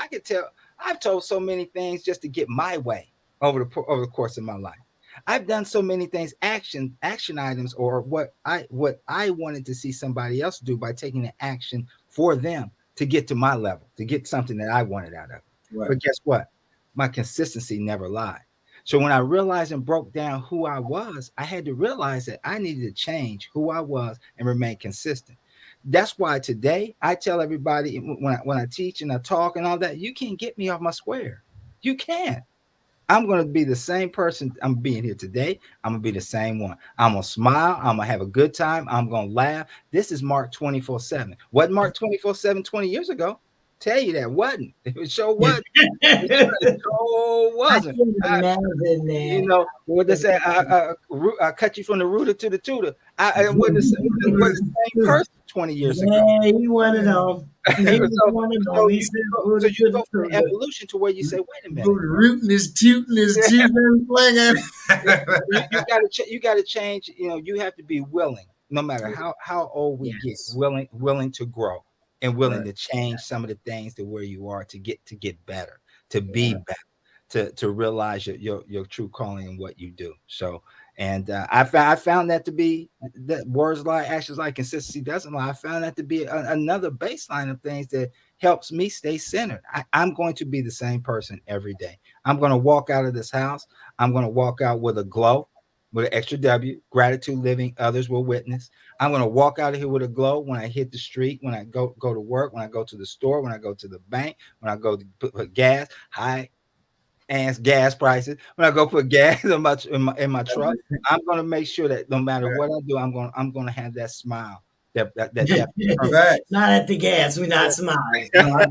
I've told so many things just to get my way over the course of my life. I've done so many things, action items, or what I wanted to see somebody else do by taking an action for them to get to my level, to get something that I wanted out of it. Right. But guess what? My consistency never lied. So when I realized and broke down who I was, I had to realize that I needed to change who I was and remain consistent. That's why today I tell everybody when I teach and I talk and all that, you can't get me off my square. You can't. I'm going to be the same person I'm being here today. I'm going to be the same one. I'm going to smile. I'm going to have a good time. I'm going to laugh. This is Mark 24/7. Wasn't Mark 24/7 20 years ago? Tell you that wasn't. It sure wasn't. It sure I wasn't. can imagine You that. know what they say? I cut you from the rooter to the tutor. I wasn't the same person 20 years ago. Yeah, he one of them. He was so, one of so them. He you said, go, so you go from the evolution to where you say, wait a minute. Rooting is tooting is tooting flinging. You got to change. You know, you have to be willing, no matter how old we get, willing to grow and willing to change some of the things to where you are to get better, to be better, to realize your true calling and what you do. So, and I found that to be that words lie, actions lie, consistency doesn't lie. I found that to be another baseline of things that helps me stay centered. I'm going to be the same person every day. I'm going to walk out of this house. I'm going to walk out with a glow, with an extra W, gratitude living, others will witness. I'm going to walk out of here with a glow when I hit the street, when I go to work, when I go to the store, when I go to the bank, when I go to put gas, high ass gas prices. When I go put gas in my truck, I'm going to make sure that no matter what I do, I'm going to have that smile. That not at the gas. We're not smiling. No, I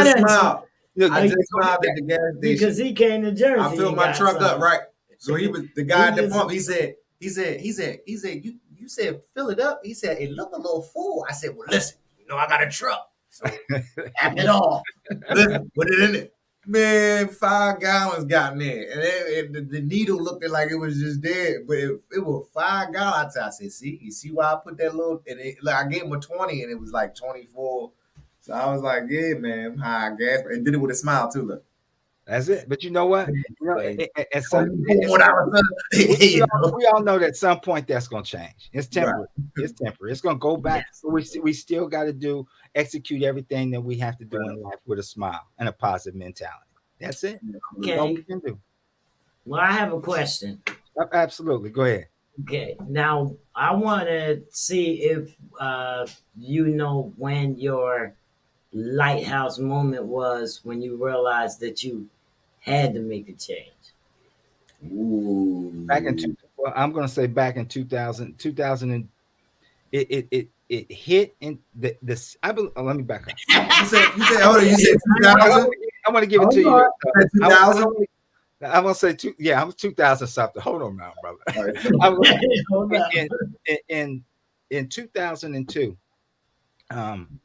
just smile. I just smiled at the gas station because he came to Jersey. I filled my truck up, right? So he was the guy at the pump. He said, you said fill it up. He said it looked a little full. I said, well, listen, I got a truck, so cap it off. Listen, put it in it. Man, 5 gallons got in there, and the needle looked like it was just dead, but it was 5 gallons. I said, see, you see why I put that little? And I gave him a 20, and it was like 24. So I was like, yeah, man, high gas, and did it with a smile too. Look. That's it. But you know what? We all know that at some point that's going to change. It's temporary. Right. It's temporary. It's going to go back. Yes. We still got to execute everything that we have to do in life with a smile and a positive mentality. That's it. Okay. That's all we can do. Well, I have a question. Absolutely. Go ahead. Okay. Now, I want to see if you know when your lighthouse moment was when you realized that you had to make a change. Ooh. I'm going to say back in 2000 and it hit in this. Let me back up. You said hold on. You said 2000. I'm going to give it to you. 2000. I'm going to say I was 2000 something. Hold on now, brother. In 2002,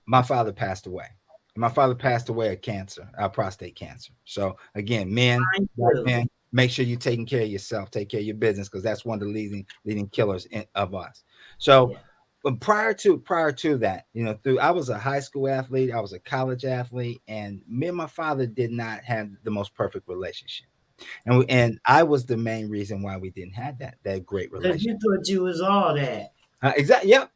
my father passed away. My father passed away of cancer, prostate cancer. So again, men, make sure you're taking care of yourself, take care of your business, because that's one of the leading killers of us. So prior to that, I was a high school athlete, I was a college athlete, and me and my father did not have the most perfect relationship. And I was the main reason why we didn't have that great relationship. Because you thought you was all that. Exactly. Yeah.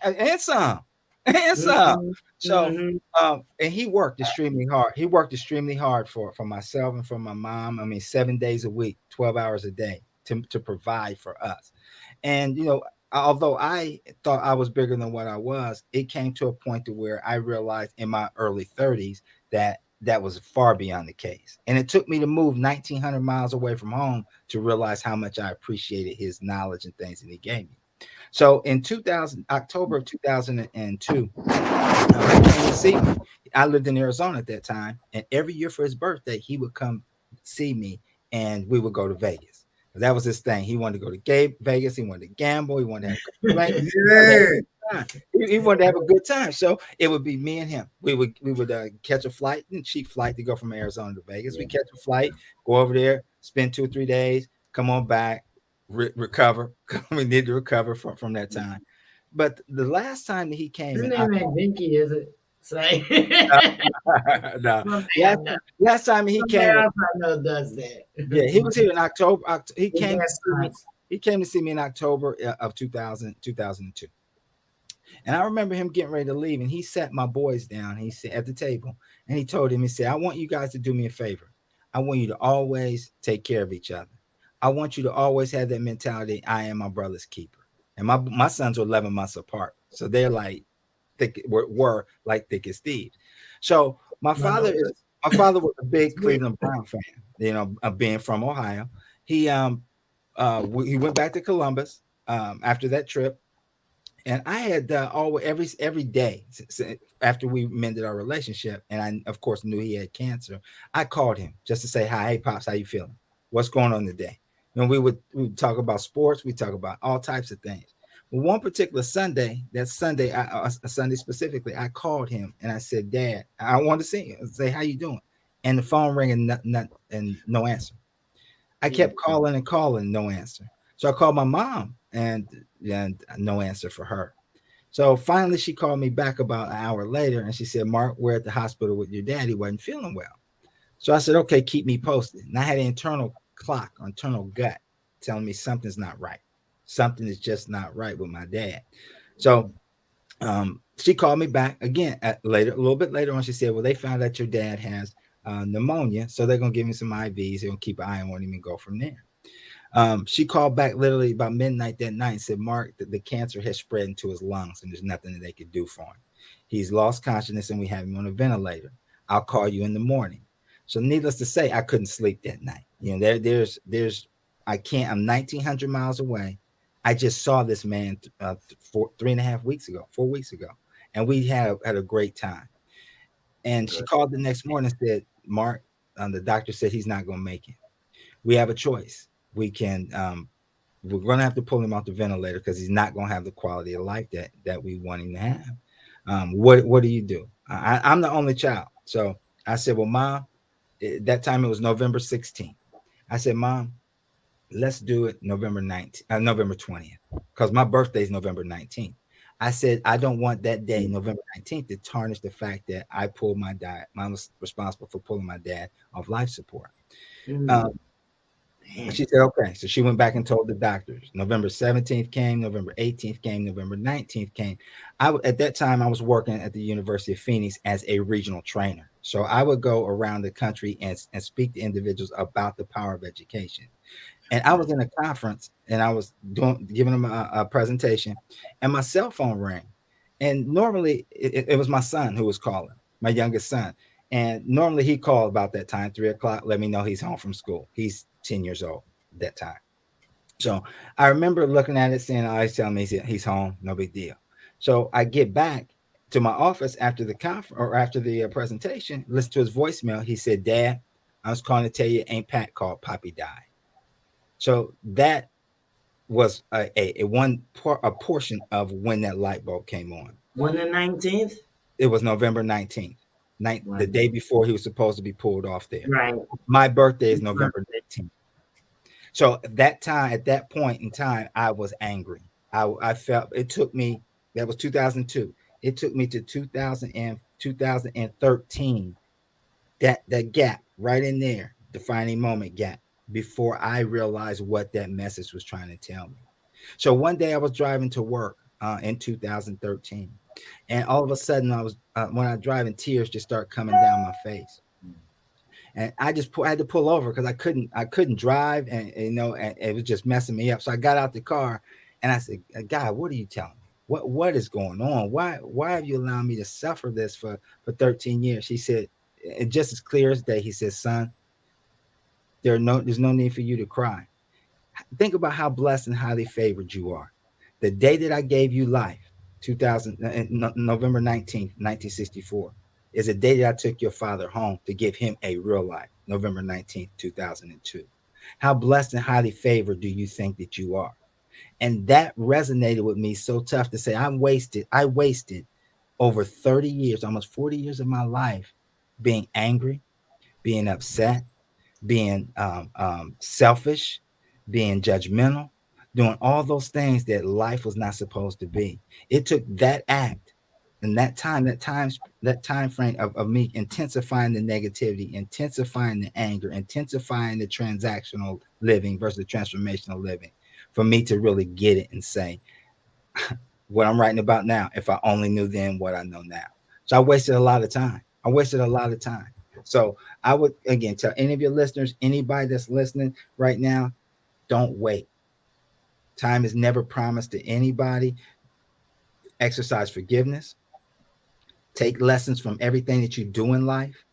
And some. And some. So, and he worked extremely hard. He worked extremely hard for myself and for my mom. I mean, 7 days a week, 12 hours a day to provide for us. And, although I thought I was bigger than what I was, it came to a point to where I realized in my early 30s that was far beyond the case. And it took me to move 1,900 miles away from home to realize how much I appreciated his knowledge and things that he gave me. So in October of 2002, he came to see me. I lived in Arizona at that time, and every year for his birthday, he would come see me, and we would go to Vegas. That was his thing. He wanted to go to Vegas. He wanted to gamble. He wanted to have a drink. Yeah. He wanted to have a good time. So it would be me and him. We would catch a flight, and cheap flight to go from Arizona to Vegas. We catch a flight, go over there, spend 2 or 3 days, come on back, recover. We need to recover from that time. But the last time that he came, His and name ain't Binky, is it? Say. no, Someday I last, know. last time he Somebody came, else I know does that. yeah, he was here in October. He His came to best see me. friends. He came to see me in October of 2002. And I remember him getting ready to leave, and he sat my boys down. He said at the table, and he told him, he said, "I want you guys to do me a favor. I want you to always take care of each other. I want you to always have that mentality. I am my brother's keeper." And my sons are 11 months apart, so they're like were like thick as thieves. So my father was a big Cleveland Brown fan. Being from Ohio, he he went back to Columbus after that trip. And I had always every day after we mended our relationship, and I of course knew he had cancer. I called him just to say hi. Hey pops, how you feeling? What's going on today? We would talk about sports. We talk about all types of things. Well, one particular Sunday, that Sunday, Sunday specifically, I called him and I said, "Dad, I want to see you. Say how you doing?" And the phone rang and no answer. I kept calling and calling, no answer. So I called my mom and no answer for her. So finally she called me back about an hour later and she said, "Mark, we're at the hospital with your dad. He wasn't feeling well." So I said, "Okay, keep me posted." And I had an internal clock, internal gut telling me something's not right. Something is just not right with my dad. So she called me back again a little bit later on. She said, "Well, they found out your dad has pneumonia, so they're gonna give him some IVs. They're gonna keep an eye on him and go from there." She called back literally about midnight that night and said, "Mark, the cancer has spread into his lungs, and there's nothing that they could do for him. He's lost consciousness, and we have him on a ventilator. I'll call you in the morning." So, needless to say, I couldn't sleep that night. There's, I can't. I'm 1,900 miles away. I just saw this man 3.5 weeks ago, 4 weeks ago, and we had a great time. And she called the next morning and said, "Mark, the doctor said he's not going to make it. We have a choice. We can we're going to have to pull him off the ventilator because he's not going to have the quality of life that we want him to have. What do you do?" I'm the only child, so I said, "Well, Mom," that time it was November 16th. I said, "Mom, let's do it November 19th, November 20th, because my birthday is November 19th." I said, "I don't want that day, November 19th, to tarnish the fact that I pulled my dad. I was responsible for pulling my dad off life support." Um, She said, "Okay." So she went back and told the doctors. November 17th came, November 18th came, November 19th came. At that time, I was working at the University of Phoenix as a regional trainer. So I would go around the country and speak to individuals about the power of education. And I was in a conference and I was giving them a presentation, and my cell phone rang. And normally it was my son who was calling, my youngest son. And normally he called about that time, 3 o'clock, let me know he's home from school. He's 10 years old at that time. So I remember looking at it, saying, "Oh, he's telling me he's home, no big deal." So I get back to my office after the conference or after the presentation, listen to his voicemail. He said, "Dad, I was calling to tell you Aunt Pat called, Poppy died." So that was a portion of when that light bulb came on. When the 19th? It was November 19th, the day before he was supposed to be pulled off there. Right. My birthday is November 19th. So at that point in time, I was angry. I felt it took me, that was 2002. It took me to 2013, that gap right in there, defining moment gap, before I realized what that message was trying to tell me. So one day I was driving to work in 2013, and all of a sudden I was when I drive, and tears just start coming down my face. And I had to pull over because I couldn't drive, and and it was just messing me up. So I got out the car and I said, "God, what are you telling me? What is going on? Why have you allowed me to suffer this for 13 years?" He said, and just as clear as day, he said, "Son, there's no need for you to cry. Think about how blessed and highly favored you are. The day that I gave you life, November 19th, 1964, is the day that I took your father home to give him a real life, November 19th, 2002. How blessed and highly favored do you think that you are? And that resonated with me so tough to say I wasted over 30 years, almost 40 years of my life being angry, being upset, being selfish, being judgmental, doing all those things that life was not supposed to be. It took that act and that time frame of me intensifying the negativity, intensifying the anger, intensifying the transactional living versus transformational living for me to really get it and say, what I'm writing about now, if I only knew then what I know now. So I wasted a lot of time. I wasted a lot of time. So I would again tell any of your listeners, anybody that's listening right now, don't wait. Time is never promised to anybody. Exercise forgiveness. Take lessons from everything that you do in life.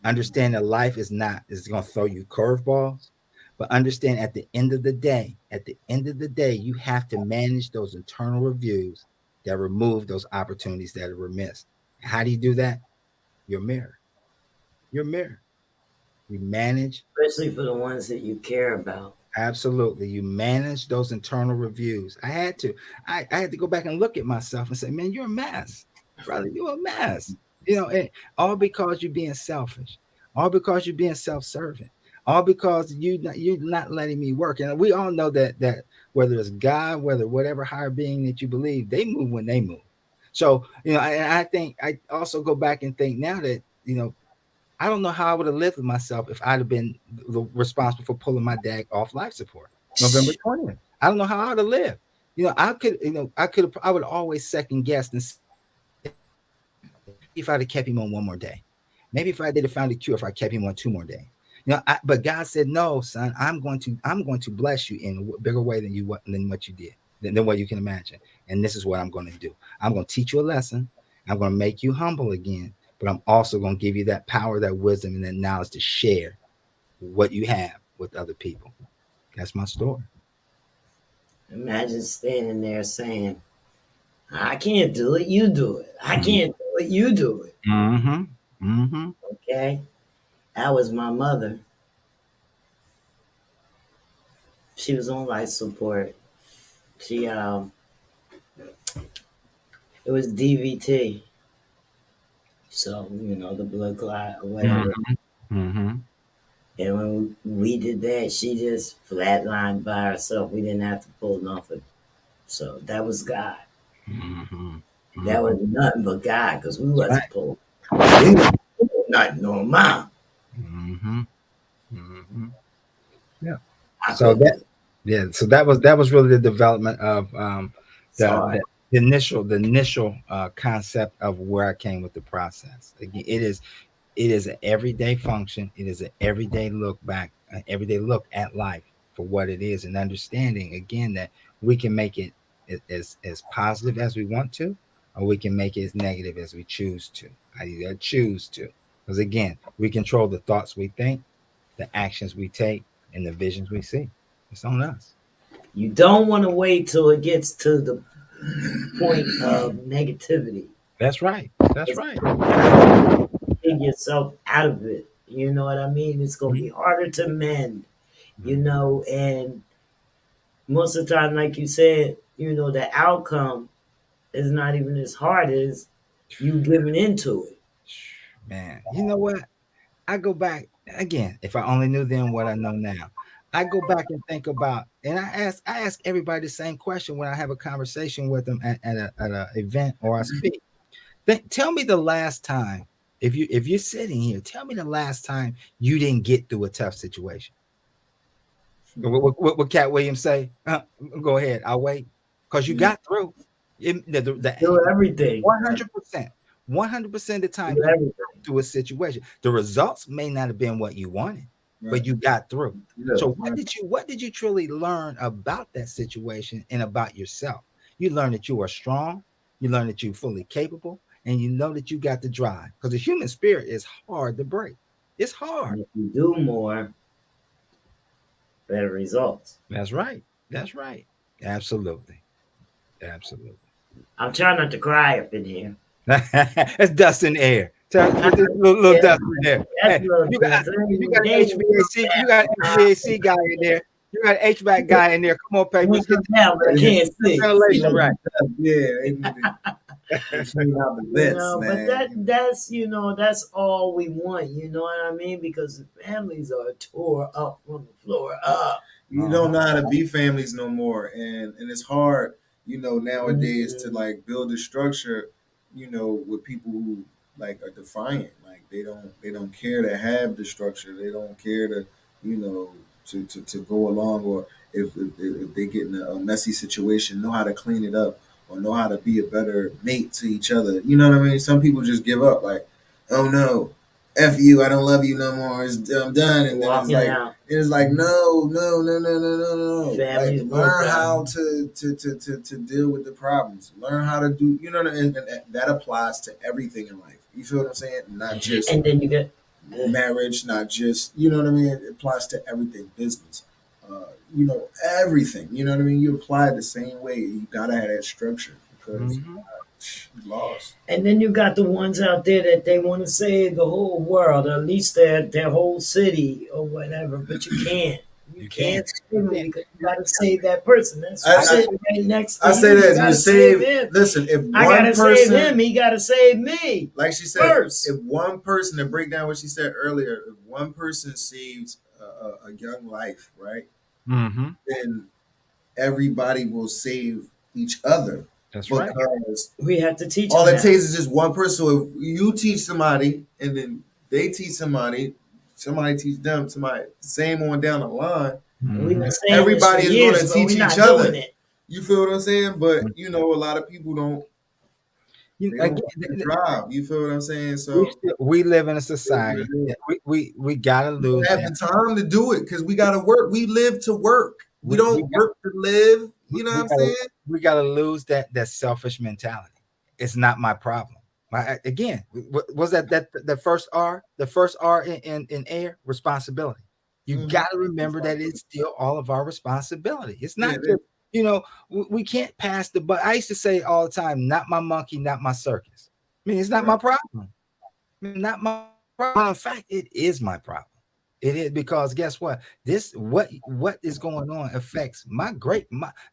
Understand that life is going to throw you curveballs, but understand at the end of the day, you have to manage those internal reviews that remove those opportunities that were missed. How do you do that? Your mirror. Your mirror. You manage. Especially for the ones that you care about. Absolutely. You manage those internal reviews. I had to. I had to go back and look at myself and say, man, you're a mess. Brother, you're a mess. And all because you're being selfish. All because you're being self-serving. All because you're not letting me work. And we all know that whether it's God, whether whatever higher being that you believe, they move when they move. So, I think I also go back and think now that, I don't know how I would have lived with myself if I'd have been responsible for pulling my dad off life support November 20th. I don't know how I'd have lived. I would always second guess and if I'd have kept him on one more day. Maybe if I did have found a cure, if I kept him on 2 more days. But God said, no, son, I'm going to bless you in a bigger way than what you did, than what you can imagine. And this is what I'm going to do. I'm going to teach you a lesson. I'm going to make you humble again. But I'm also going to give you that power, that wisdom, and that knowledge to share what you have with other people. That's my story. Imagine standing there saying, I can't do it, you do it. I can't do it, you do it. Mm-hmm. Mm-hmm. Okay? That was my mother. She was on life support. She it was DVT. So, the blood clot or whatever. Mm-hmm. And when we did that, she just flatlined by herself. We didn't have to pull nothing. So that was God. Mm-hmm. That was nothing but God because we wasn't pulling. We wasn't pulling nothing on mom. Mm-hmm. Mm-hmm. Yeah. So that was really the development of the initial concept of where I came with the process. Again, it is an everyday function. It is an everyday look back, an everyday look at life for what it is, and understanding again that we can make it as positive as we want to, or we can make it as negative as we choose to. I choose to, because again, we control the thoughts we think, the actions we take, and the visions we see. It's on us. you don't want to wait till it gets to the point of negativity. That's right. That's right. Dig yourself out of it. You know what I mean? It's going to be harder to mend, and most of the time, like you said, the outcome is not even as hard as you giving into it. Man, you know what? I go back again. If I only knew then what I know now, I go back and think about, and I ask everybody the same question when I have a conversation with them at a event or I speak. Tell me the last time, if you're sitting here, tell me the last time you didn't get through a tough situation. What Cat Williams say? Go ahead, I'll wait, because you got through. Do everything. 100%. 100% of the time you got through a situation. The results may not have been what you wanted, but you got through. Yeah. So what did you truly learn about that situation and about yourself? You learned that you are strong. You learned that you're fully capable, and you know that you got the drive. Because the human spirit is hard to break. It's hard. If you do more, better results. That's right. That's right. Absolutely. Absolutely. I'm trying not to cry up in here. It's dust in the air. Put this little Yeah, dust in there. that's Hey, a little you got different. you got They an ain't gonna HVAC, you got an HVAC guy in there. You got an HVAC guy in there. Come on, papers, get come down, but I can't the see. ventilation right. Yeah, they need to clean out the vents, But man. that's all we want. You know what I mean? Because the families are tore up from the floor up. You don't know how to be families no more, and it's hard, nowadays to Mhm. like build a structure, with people who like are defiant, like they don't care to have the structure, they don't care to, you know, to go along, or if they get in a messy situation, know how to clean it up or know how to be a better mate to each other. You know what I mean? Some people just give up, like, oh no, F you, I don't love you no more. I'm done, and then Walking out, it's like, no, no, no, no, no, no, no. Like, families broke learn up. how to deal with the problems. Learn how to do, and that applies to everything in life. You feel what I'm saying? Not just And then you get marriage, not just, you know what I mean? It applies to everything, business, everything. You know what I mean? You apply it the same way. You gotta have that structure because Mhm. you lost. And then you got the ones out there that they want to save the whole world, or at least their whole city or whatever, but you can't. You You can't can't. save them because you got to save that person. That's I, sitting right next to I you. say You that got you to save save. him. Listen, if I one gotta save person, him. He gotta save me like she said, first. if one person, to break down what she said earlier, if one person saves a young life, right, Mhm. then everybody will save each other, That's right. because We have to teach all him it that. takes is just one person. So if you teach somebody, and then they teach somebody, somebody teach them, somebody, same on down the line, We've been Mhm. saying this for everybody is going years, to but teach we're each not doing other. it. You feel what I'm saying? But a lot of people don't. You, They don't again, want to drive. You feel what I'm saying? So we live in a it is what society it is. that we gotta We don't lose have that. the time to do it because we got to work. We live to work. We We don't work to live. You know what we I'm gotta saying? we gotta lose that selfish mentality. It's not my problem. Again, was that the first R? The first R in air, responsibility. You Mm-hmm. got to remember that it's still all of our responsibility. It's Yeah, not just, we can't pass the but. I used to say all the time, not my monkey, not my circus. I mean, it's not my right. problem. I mean, not my problem. In fact, it is my problem. It is, because guess what? This what is going on affects my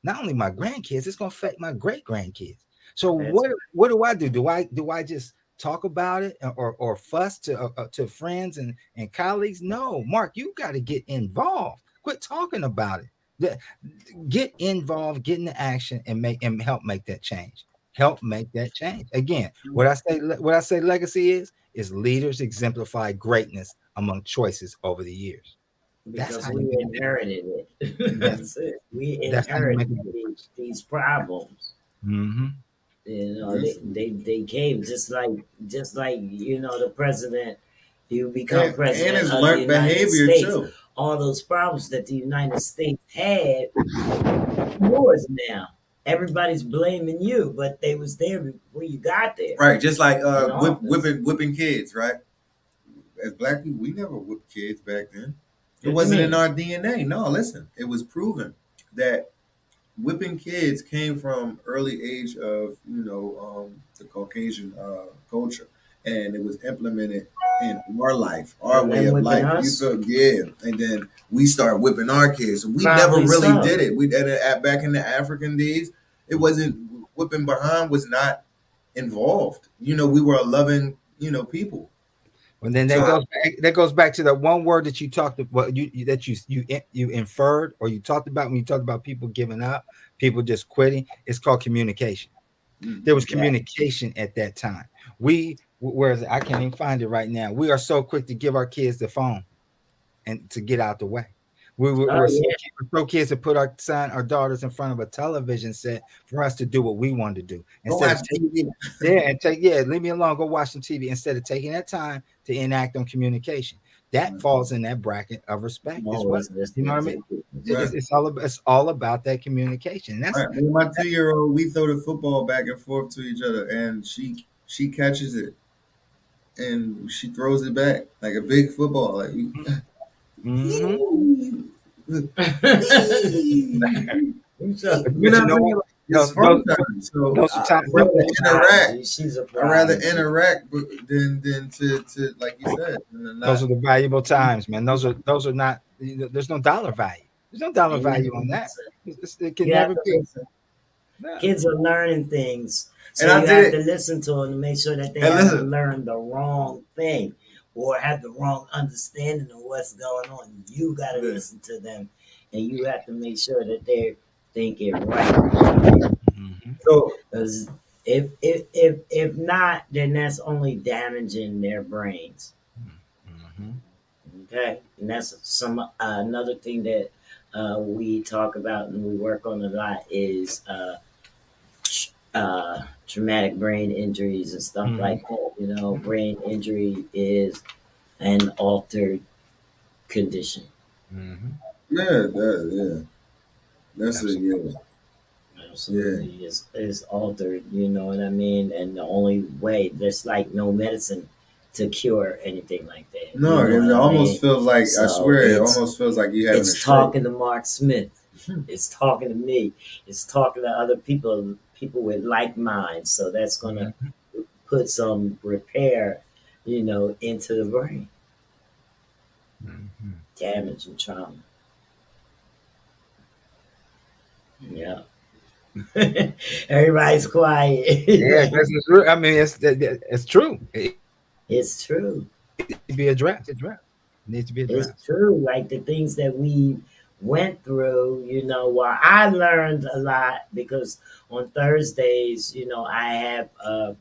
not only my grandkids, it's going to affect my great grandkids. So That's what do I do? Do I just talk about it, or fuss to friends and colleagues? No, Mark, you got to get involved. Quit talking about it. Get involved, get into action, and help make that change. Help make that change. Again, what I say legacy is leaders exemplify greatness among choices over the years. That's because how you we make inherited it. that's, That's it. We that's how you make inherited a difference. these problems. Mm-hmm. Yes. They came just like the president. You become And president it's of the learned United behavior States. too. All those problems that the United States had, yours now. Everybody's blaming you, but they was there before you got there Right. Just like in office. whipping kids, right? As black people, we never whipped kids back then. It What do you wasn't in mean? our DNA. No, listen, it was proven that whipping kids came from early age of the Caucasian culture, and it was implemented in our life, our And way then of whipping life. You us? feel, yeah, and then we start whipping our kids. We never Probably really so. did it. We did it back in the African days. It wasn't whipping behind was not involved. We were a loving people. And then So that goes back to that one word that you talked about, you inferred, or you talked about when you talked about people giving up, people just quitting. It's called communication. There was Yeah. communication at that time. Whereas I can't even find it right now. We are so quick to give our kids the phone and to get out the way. Oh We're yeah. so kids to put our daughters in front of a television set for us to do what we want to do go instead watch of TV. leave me alone, go watch some TV, instead of taking that time to enact on communication. That falls in that bracket of respect I'm as well. always You know listening what I to mean? people. Right. It's all about that communication. That's Right. Me and my 2-year-old, we throw the football back and forth to each other, and she catches it and she throws it back like a big football. Like, mhm. So, you know But what you I'm know saying? what? It's Those, fun those, time. So those are times. She's rather a interact. prodigy. She's a I rather prodigy. interact than to like you said, than Those not. are the valuable times, man. Those are not. There's no dollar value. There's no dollar And you have value to on that. listen. It can You have never to be. listen. No. Kids are learning things, And so I you did have to it. listen to them to make sure that they And haven't listen, learned the wrong thing or have the wrong understanding of what's going on. You got to yeah. listen to them, and you have to make sure that they're thinking right. Mhm. So Because if not, then that's only damaging their brains. Mhm. Okay, and that's some another thing that we talk about and we work on a lot is traumatic brain injuries and stuff Mhm. like that. You know, brain injury is an altered condition. Mhm. yeah, that's a Absolutely. yeah, yeah. Absolutely, is altered. You know what I mean? And the only way there's like no medicine to cure anything like that. You No, know 'cause it what I almost mean? feels like I So swear it almost feels like you having a it's stroke. talking to Mark Smith. It's talking to me. It's talking to other people with like minds. So that's gonna Mhm. put some repair, into the brain, Mhm. damage and trauma. Yeah. Everybody's quiet. Yeah, Like, that's it's I mean, it's true. It it's true. needs to be addressed. It needs to be It's addressed. true. Like the things that we went through, while I learned a lot because on Thursdays, I have a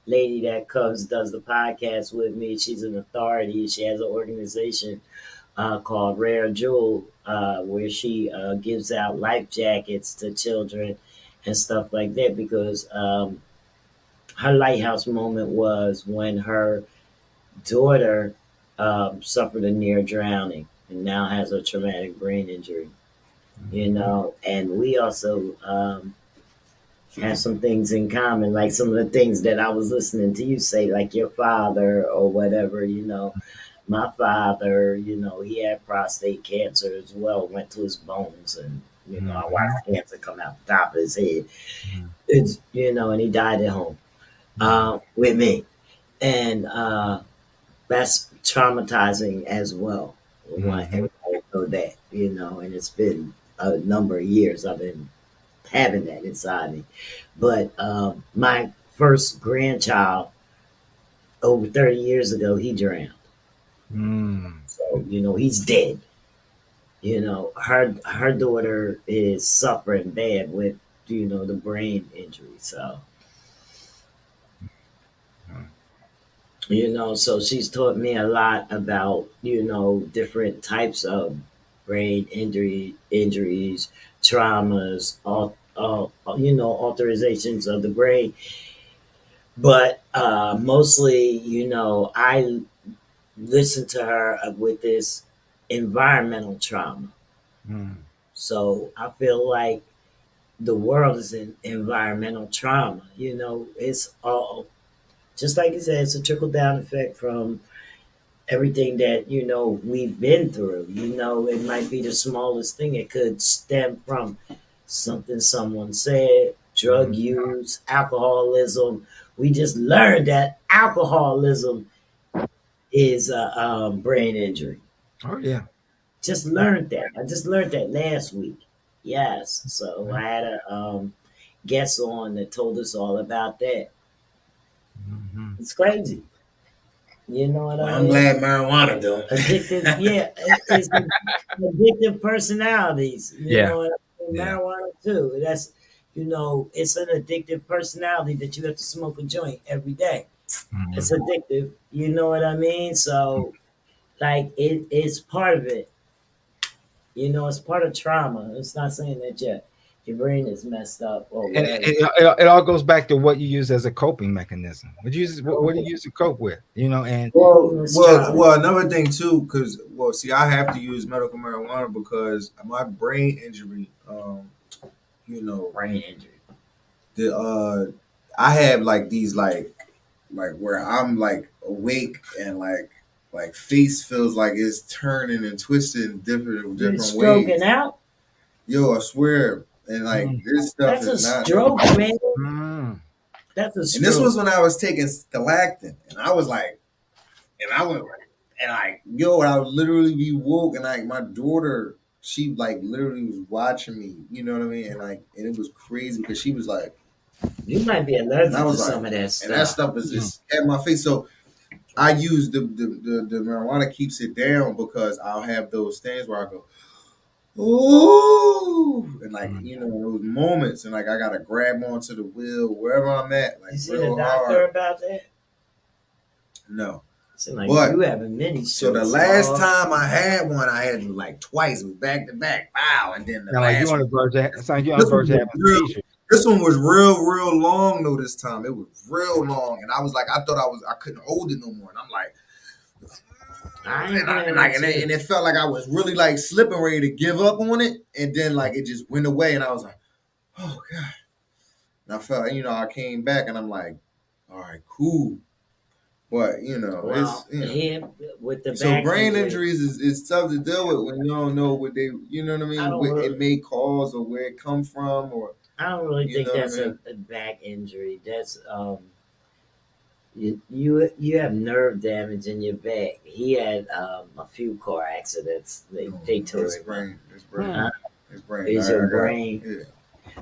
lady that comes does the podcast with me. She's an authority. She has an organization called Rare Jewel, where she gives out life jackets to children and stuff like that. Because her lighthouse moment was when her daughter suffered a near drowning and now has a traumatic brain injury. Mhm. And we also have some things in common, like some of the things that I was listening to you say, like your father or whatever. My father, he had prostate cancer as well, went to his bones, and I Mhm. watched cancer come out the top of his head. Mhm. It's and he died at home Mhm. with me, and that's traumatizing as well. I want Mhm. everybody to know that, and it's been a number of years I've been having that inside me. But my first grandchild over 30 years ago, he drowned. Mm. So, he's dead. Her daughter is suffering bad with, the brain injury. So, Mhm. so she's taught me a lot about, different types of brain injuries, traumas, authorizations of the brain. But mostly, I listen to her with this environmental trauma. Mm. So I feel like the world is in environmental trauma. It's all just like you said, it's a trickle down effect from everything that we've been through. It might be the smallest thing. It could stem from something someone said, drug Mhm. use, alcoholism. We just learned that alcoholism is a brain injury. Oh yeah. Just learned that. I just learned that last week. Yes. So I had a guest on that told us all about that. Mhm. It's crazy. You know what Well, I I'm mean? glad marijuana don't. Addictive, yeah, it's addictive personalities. You Yeah. know what I mean? Yeah. Marijuana too. It's an addictive personality that you have to smoke a joint every day. It's Mhm. addictive. You know what I mean? So, like, it's part of it. It's part of trauma. It's not saying that your brain is messed up or And whatever. it all goes back to what you use as a coping mechanism. What do you use to cope with? And It's trauma. Another thing too, because see, I have to use medical marijuana because my brain injury. You know, Brain injury. the I have like these like where I'm like awake and like face feels like it's turning and twisting in different You different stroking ways. out? Yo, I swear, And like this stuff That's a is not. stroke, man. Mm. That's a And stroke. this was when I was taking Galactin, and I was like, and I was and like, yo, I would literally be woke, and like my daughter, she like literally was watching me, you know what I mean, and like, and it was crazy because she was like, You might be allergic and I to was like, some of that and that stuff. stuff was just at my face. So I use the marijuana keeps it down because I'll have those things where I go, ooh, and like you know those moments, and like I gotta grab onto the wheel wherever I'm at, like You see real the doctor hard. about that? No. Seems like But- you having many So the strokes, last dog. time I had one, I had like twice, it was back to back. Wow, and then the Sound like you last on the one. verge of, sound like you on the This one verge of was having real. seizures. This one was real long though. This time it was real long, and I was like, I thought I couldn't hold it no more, and I'm like, and it felt like I was really like slipping, ready to give up on it, and then like it just went away, and I was like, oh god. And I felt, I came back, and I'm like, all right, cool. But Well, it's him with the so back brain injury, injuries is tough to deal with when you don't know what they, what I mean, what it may cause or where it come from, or I don't really you think know what I that's mean? a back injury. That's you have nerve damage in your back. He had a few car accidents. They tore it's him up. brain, it's brain, Huh? it's brain. It's I your got- brain. yeah.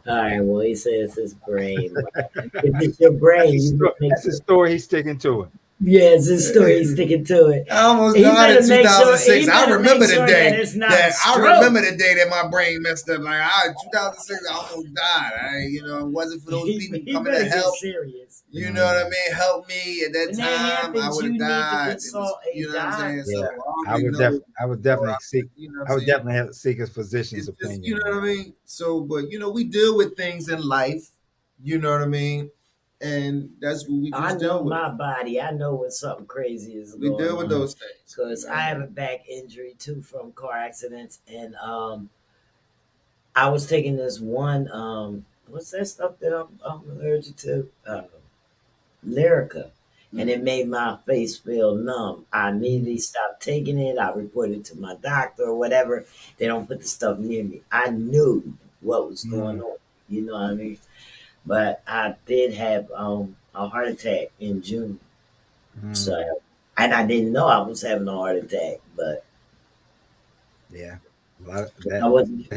All right. Well, he says his brain. If it's your brain, you just make That's his story. He's sticking to it. yeah, it's his story. He's sticking to it. I almost He died in better make sure- 2006. he I better remember make the sure day that it's not that a I stroke. remember the day that my brain messed up. Like 2006, I almost died. It wasn't for those people He coming better to get help. serious. You know what I mean? Help me at that When that time. I happens, would you have need to died. consult a You know what I'm saying? doctor. So Yeah, I I already would know. I would definitely seek. You know what I I'm would saying? definitely have to seek a physician's It's just, opinion. you know what I mean? So, but we deal with things in life. You know what I mean? And that's what we I just know deal with. my body. I know when something crazy is We going deal with on. those things. Because I have a back injury too from car accidents, and I was taking this one what's that stuff that I'm allergic to? Lyrica. And it made my face feel numb. I immediately stopped taking it. I reported it to my doctor or whatever. They don't put the stuff near me. I knew what was going on. You know what I mean? But I did have a heart attack in June. So, and I didn't know I was having a heart attack, but Yeah, I wasn't.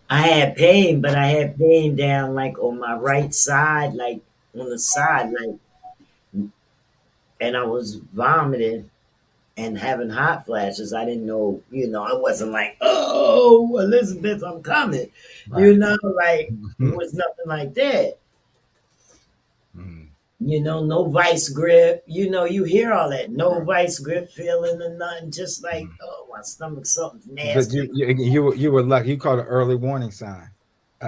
I had pain, but I had pain down like on my right side, like on the side, like, and I was vomiting and having hot flashes. I didn't know, I wasn't like, oh, Elizabeth, I'm coming. Right. Like it was nothing like that. No vice grip. You hear all that. No vice grip feeling or nothing. Just like, oh, my stomach, something's nasty. But you were lucky. You caught an early warning sign.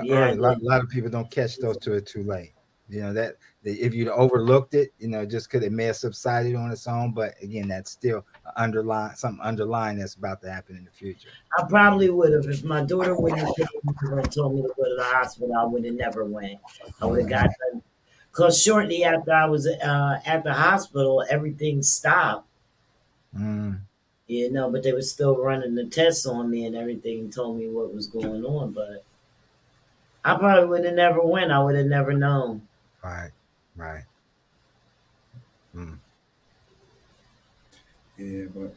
Yeah, Early. A lot of people don't catch those till it's too late. That if you'd overlooked it, just because it may have subsided on its own. But again, that's still something underlying that's about to happen in the future. I probably would have if my daughter wouldn't have came over and told me to go to the hospital. I would have never went. I would have gotten. Because shortly after I was at the hospital, everything stopped. But they were still running the tests on me and everything, told me what was going on. But I probably would have never went. I would have never known. Right. Yeah, but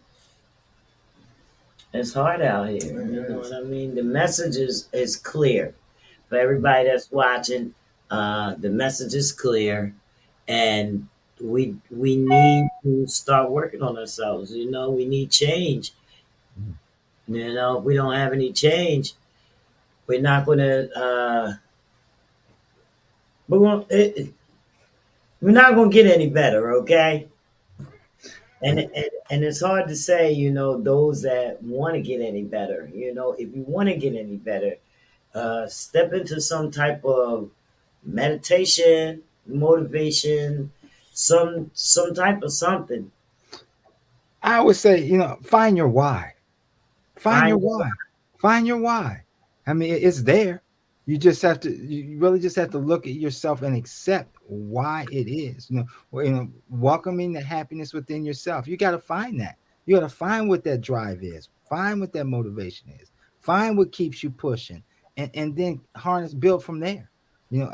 it's hard out here. You know what I mean? The message is clear for everybody that's watching. The message is clear, and we need to start working on ourselves. We need change. If we don't have any change, we're not going to. We're not going to get any better. Okay. And it's hard to say, those that want to get any better. If you want to get any better, step into some type of meditation, motivation, some type of something. I would say, find your why. Find your why. I mean, it's there. You really just have to look at yourself and accept why it is. Welcoming the happiness within yourself. You got to find that. You got to find what that drive is. Find what that motivation is. Find what keeps you pushing, and then harness build from there.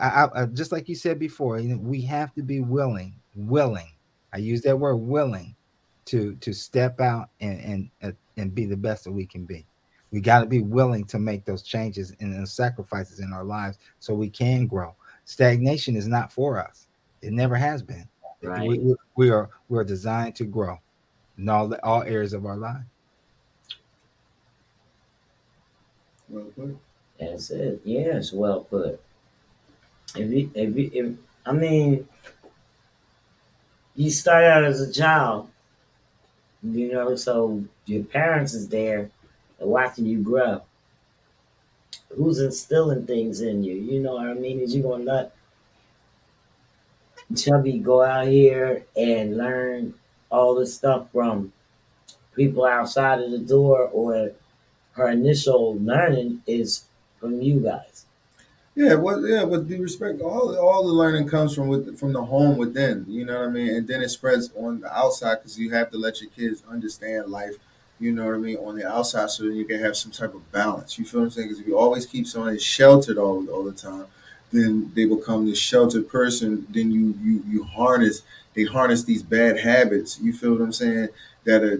I just like you said before, we have to be willing. I use that word willing to step out and be the best that we can be. We got to be willing to make those changes and sacrifices in our lives so we can grow. Stagnation is not for us. It never has been. Right. We're designed to grow in all areas of our life. Well put. That's it. Yes, well put. If I mean, you start out as a child, so your parents is there watching you grow. Who's instilling things in you? You know what I mean? Is you gonna let Chubby go out here and learn all this stuff from people outside of the door, or her initial learning is from you guys? Yeah, with due respect, all the learning comes from the home within. You know what I mean, and then it spreads on the outside because you have to let your kids understand life. You know what I mean, on the outside, so that you can have some type of balance. You feel what I'm saying? Because if you always keep someone sheltered all the time, then they become this sheltered person. Then you harness they harness these bad habits. You feel what I'm saying? That are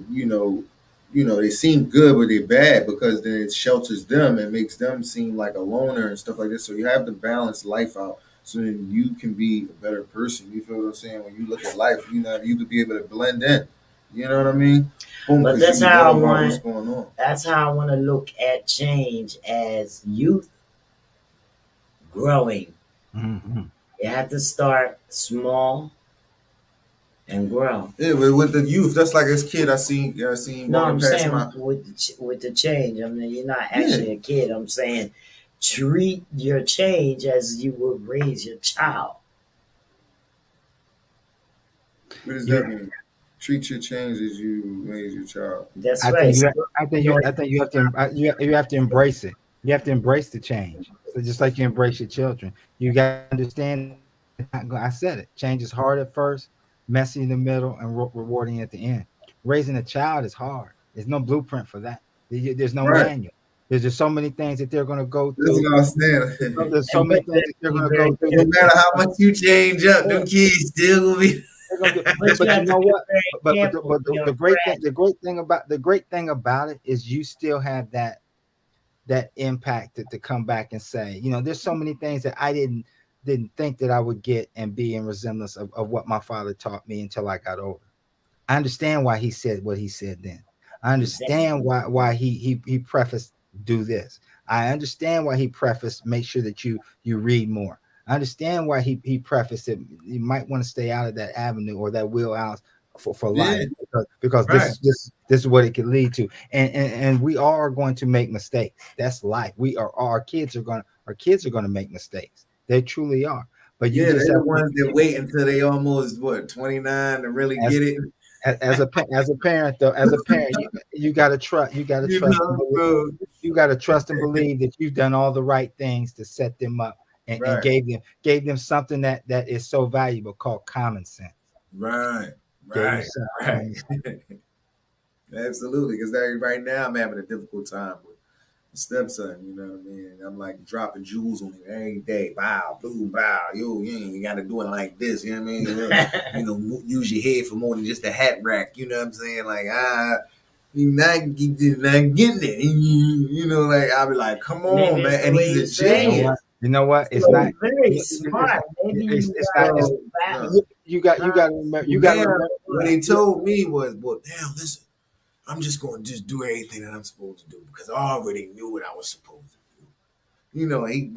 they seem good, but they're bad because then it shelters them and makes them seem like a loner and stuff like this. So you have to balance life out so then you can be a better person. You feel what I'm saying? When you look at life, you could be able to blend in. You know what I mean? Boom, But 'cause that's you how I know about what's want. going on. That's how I want to look at change as youth growing. Mhm. You have to start small and grow. Yeah, but with the youth, that's like as kid, I seen No, I'm walking past saying my with the change. I mean, you're not yeah. actually a kid. I'm saying treat your change as you would raise your child. What does You, that mean? Treat your change as you raise your child. That's I right. think So, you. I think you you. know, I think you have to. You have to embrace it. You have to embrace the change. So just like you embrace your children, you got to understand. I said it. Change is hard at first, messy in the middle, and rewarding at the end. Raising a child is hard. There's no blueprint for that. There's no Right. manual. There's just so many things that they're going to go That's through. what I'm saying. There's so and many but things let's that they're be going to very go through. No matter how careful. much you change up, Yeah, them kids still gonna be. they're gonna be, But you but you have to know be what? very careful. But the great thing about it is you still have that impact to come back and say, there's so many things that I didn't think that I would get and be in resemblance of what my father taught me until I got older. I understand why he said what he said then. I understand Exactly. why he prefaced do this. I understand why he prefaced make sure that you read more. I understand why he prefaced it. You might want to stay out of that avenue or that wheelhouse for Yeah, life because right. this is what it could lead to. And we all are going to make mistakes. That's life. Our kids are going to make mistakes. They truly are. But you Yeah, just they're have the ones that wait until they almost 29 to really as get it. as a parent though, as a parent, you got to trust. You got to You trust. know, so You got to trust and believe that you've done all the right things to set them up and right, gave them something that is so valuable called common sense. right, Gave them right, some right. common sense. Absolutely, because right now I'm having a difficult time with my stepson. You know what I mean? I'm like dropping jewels on him every day. Bow, blue, bow. You got to do it like this. You know what I mean? Use your head for more than just a hat rack. You know what I'm saying? Like you're not getting it. Like I'll be like, come on, Maybe it's man. the And way he's you a say it. genius. You know what? It's So not. he's very It's, smart. Maybe you it's not. gotta It's, go back. No. you got to remember. You got to Now, remember. what he told me was, well, damn, listen, I'm just going to just do everything that I'm supposed to do because I already knew what I was supposed to do.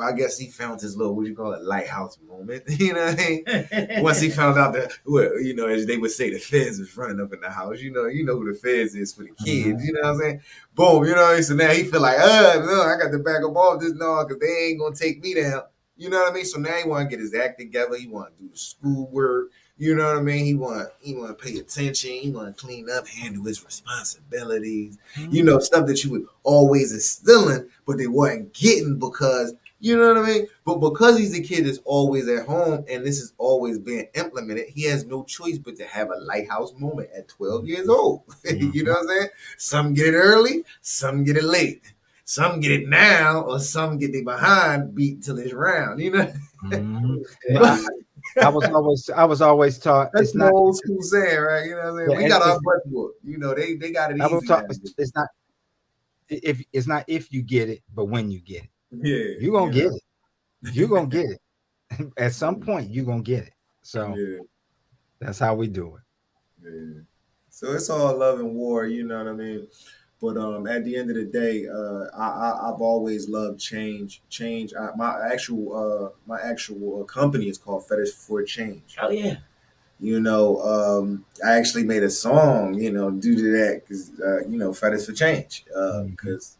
I guess he found his little, what you call it, lighthouse moment. You know what I mean? Once he found out that, well, as they would say, the feds was running up in the house. Who the feds is for the kids. You know what I'm saying? Boom. So now he feel like, no, I got to back up off this no, because they ain't gonna take me down. You know what I mean? So now he want to get his act together. He want to do the schoolwork. You know what I mean? He want to pay attention. He want to clean up, handle his responsibilities. Stuff that you would always instilling, but they weren't getting because you know what I mean. But because he's a kid that's always at home, and this is always being implemented, he has no choice but to have a lighthouse moment at 12 years old. You know what I'm saying? Some get it early, some get it late. some get it now, or some get their behind beat till it's round. You know, Mhm. But I was always taught that's it's the not. old school saying, right? You know what I'm saying? Yeah, We got our butt whooped. You know, they got it I was easy taught now. it's not if it's not if you get it, but when you get it, Yeah, you're gonna you get know. it. You're gonna get it. At some point, you're gonna get it. So Yeah, that's how we do it. yeah. So it's all love and war, you know what I mean? But at the end of the day, I've always loved change. Change. My actual company is called Fetish for Change. Oh yeah. You know, I actually made a song, you know, due to that, because you know, Fetish for Change, Mhm. because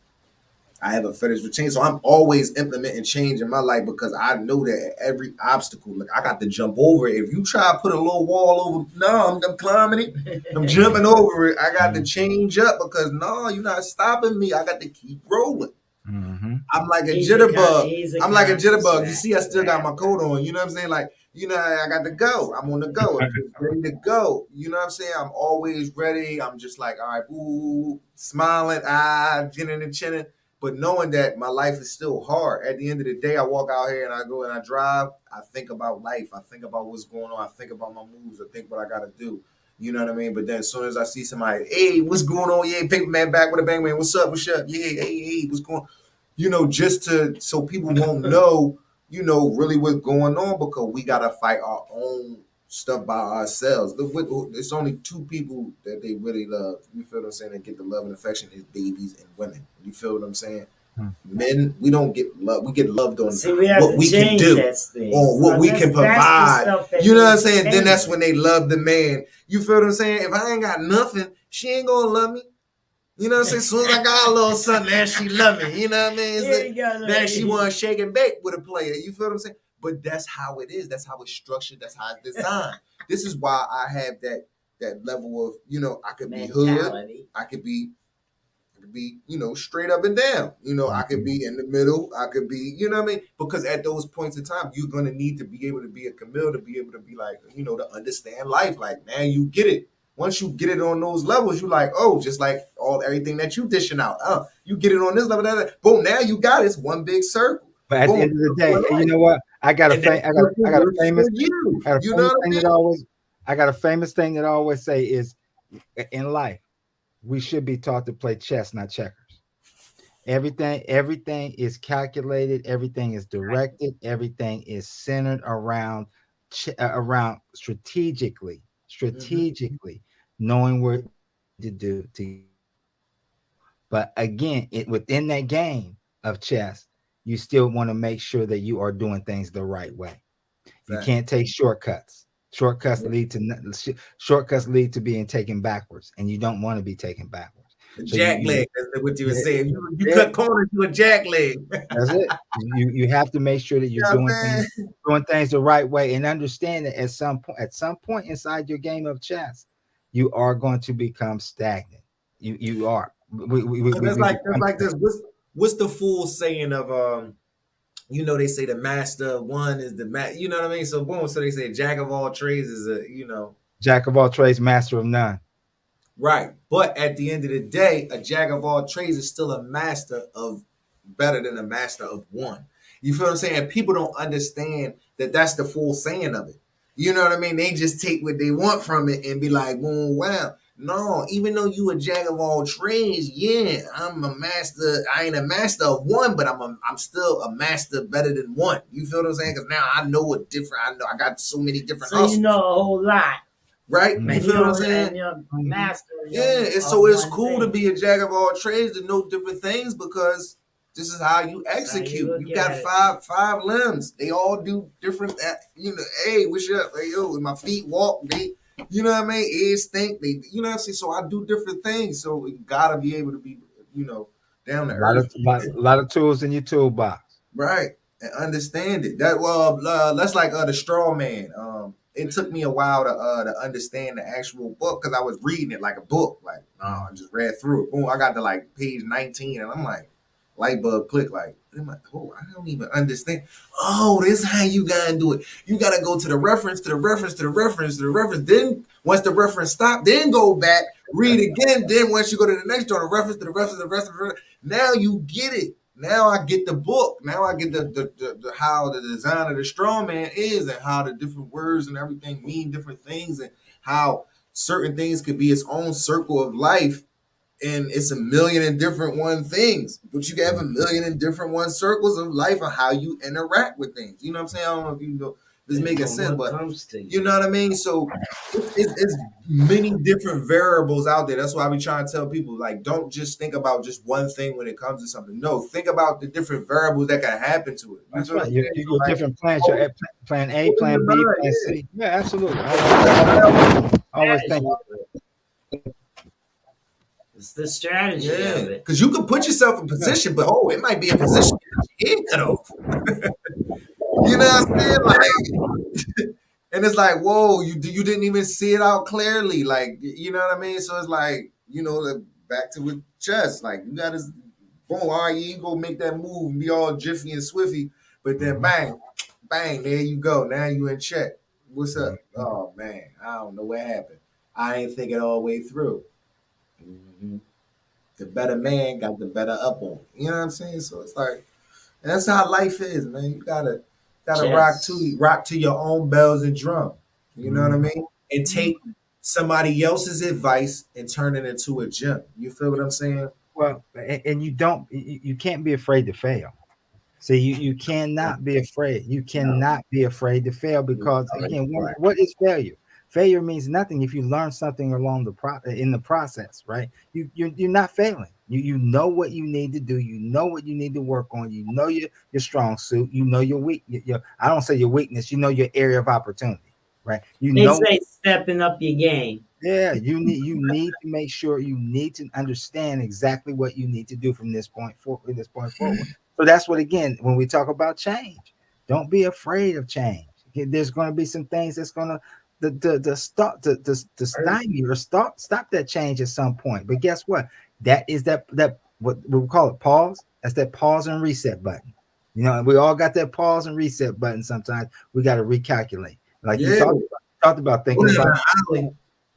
I have a fetish for change. So I'm always implementing change in my life because I know that every obstacle, like I got to jump over it. If you try to put a little wall over, no, I'm climbing it. I'm jumping over it. I got to change up because no, you're not stopping me. I got to keep rolling. Mhm. I'm like a He's jitterbug. he's a I'm like a conscious jitterbug. You see, I still got my rapper. coat on. You know what I'm saying? Like, you know, I got to go. I'm on the go. I'm just ready to go. You know what I'm saying? I'm always ready. I'm just like, all right, ooh, smiling, chinning and chinning. But knowing that my life is still hard. At the end of the day, I walk out here and I go and I drive. I think about life. I think about what's going on. I think about my moves. I think what I got to do. You know what I mean? But then as soon as I see somebody, hey, what's going on? Yeah, paper man back with a bang man. What's up? What's up? Yeah, hey, what's going on? You know, just to so people won't know, you know, really what's going on because we gotta fight our own stuff by ourselves. It's only two people that they really love. You feel what I'm saying? That get the love and affection is babies and women. You feel what I'm saying? Men, we don't get love. We get loved on See, we have what to we can change do that thing. or what we can That's the provide. stuff that You know what I'm needs saying? Then that's changing. when they love the man. You feel what I'm saying? If I ain't got nothing, she ain't gonna love me. You know what I'm saying? As soon as I got a little something, now she love me. You know what I mean? Yeah, you gotta- Now she want to shake and bake with a player. You feel what I'm saying? But that's how it is. That's how it's structured. That's how it's designed. This is why I have that level of, you know, I could be hood. mentality. I could be, you know, straight up and down. You know, I could be in the middle. I could be, you know what I mean? Because at those points in time, you're gonna need to be able to be a Camille to be able to be like, you know, to understand life. Like, now you get it. Once you get it on those levels, you like, oh, just like everything that you dishing out. You get it on this level, that. Boom, now you got it. It's one big circle. But at the Boom. end of the day, you know what? I got a And that I got a works famous for you. I got a You know famous what I thing mean? that always I got a famous thing that I always say is in life, we should be taught to play chess, not checkers. Everything is calculated, everything is directed, everything is centered around around strategically knowing what to do to. But again, within that game of chess, you still want to make sure that you are doing things the right way. You Fact. can't take shortcuts. Shortcuts lead to being taken backwards, and you don't want to be taken backwards. So Jack leg. That's what you were yeah, saying. You yeah, cut corners to a jack leg. that's it. You have to make sure that You you're know what I'm saying? doing things the right way, and understand that at some point inside your game of chess, you are going to become stagnant. You are. Cause that's We like become this. What's the fool saying of you know, they say the master of one is the you know what I mean? So boom, so they say jack of all trades is a, you know, jack of all trades, master of none. right. But at the end of the day, a jack of all trades is still a master of better than a master of one. You feel what I'm saying? People don't understand that that's the full saying of it. You know what I mean? They just take what they want from it and be like, boom, wow. No, even though you a jack of all trades, yeah, I'm a master. I ain't a master of one, but I'm still a master better than one. You feel what I'm saying? Because now I know a different. I know I got so many different So you hustles, know a whole lot. right? Mhm. You And feel you what I'm only saying? and you're master Yeah, and of so it's one cool to thing. be a jack of all trades to know different things because this is how you That's how you execute. look You got at it. five limbs. They all do different. You know, hey, what's up? Hey, yo, my feet walk. They, you know what I mean? Ears stink. They, you know what I'm saying? So I do different things. So you gotta be able to be, you know, down to earth, A lot of tools in your toolbox. right? And understand it. That that's like the straw man. It took me a while to understand the actual book because I was reading it like a book. Like, I just read through it. Boom, I got to like page 19, and I'm like, light bulb click. Like, oh, I don't even understand. Oh, this is how you gotta do it. You gotta go to the reference, to the reference, to the reference, to the reference. Then once the reference stop, then go back, read again. Then once you go to the next joint, a reference to the rest of the rest of the, now you get it. Now I get the book. Now I get the how the design of the straw man is, and how the different words and everything mean different things, and how certain things could be its own circle of life, and it's a million and different one things, but you can have a million and different one circles of life and how you interact with things. You know what I'm saying? I don't know if you know if this making sense, but you know what I mean? So it's many different variables out there. That's why I be trying to tell people, like, don't just think about just one thing when it comes to something. No, think about the different variables that can happen to it. That's right. Your different plans, your plan A, plan B, plan C. Yeah, absolutely. Always think. It's the strategy of it. Because you can put yourself in position, but it might be a position that you can't cut off. You know what I'm saying? Like, and it's like, whoa, you didn't even see it out clearly. Like, you know what I mean? So it's like, back to with chess. Like, you gotta boom, all right, you go make that move and be all jiffy and swiffy, but then bang, bang, there you go. Now you in check. What's up? Oh man, I don't know what happened. I ain't think it all the way through. Mm-hmm. The better man got the better up on. You know what I'm saying? So it's like, that's how life is, man. You gotta rock to your own bells and drum. You know what I mean? And take somebody else's advice and turn it into a gem. You feel what I'm saying? Well, and you can't be afraid to fail. So you cannot be afraid. You cannot be afraid to fail, because again, what is failure? Failure means nothing if you learn something along in the process, right? You're not failing. You know what you need to do. You know what you need to work on. You know your strong suit. You know your weak. I don't say your weakness. You know your area of opportunity, right? They say stepping up your game. Yeah, you need to make sure, you need to understand exactly what you need to do from this point forward. So that's what, again, when we talk about change, don't be afraid of change. There's going to be some things that's going to stymie you or stop that change at some point. But guess what? That is that what we call it pause. That's that pause and reset button. We all got that pause and reset button. Sometimes we got to recalculate. Like you talked about thinking about.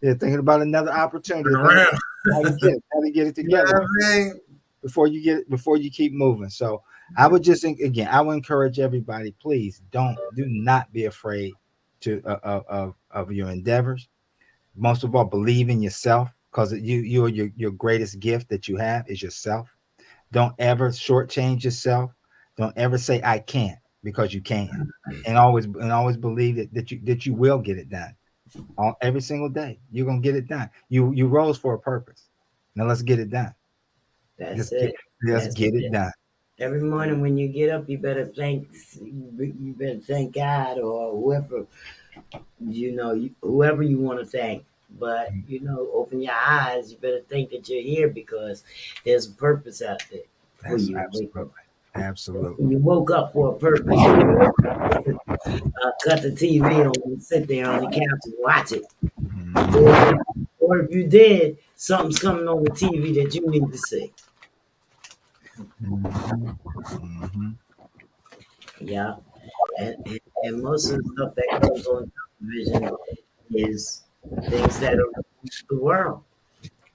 Thinking about another opportunity. How to get it together before you keep moving. So I would just think, again, I would encourage everybody, please do not be afraid of your endeavors. Most of all, believe in yourself, because you're your greatest gift that you have is yourself. Don't ever shortchange yourself. Don't ever say I can't, because you can, and always believe that you will get it done. Every single day, you're gonna get it done. You rose for a purpose. Now let's get it done. Let's get it done. Every morning when you get up, you better thank God, or whoever whoever you want to thank. But open your eyes. You better think that you're here, because there's a purpose out there for you. Absolutely. You woke up for a purpose. Cut the TV on and sit there on the couch and watch it. Or if you did, something's coming on the TV that you need to see. Yeah. And most of the stuff that comes on television is things that are the world.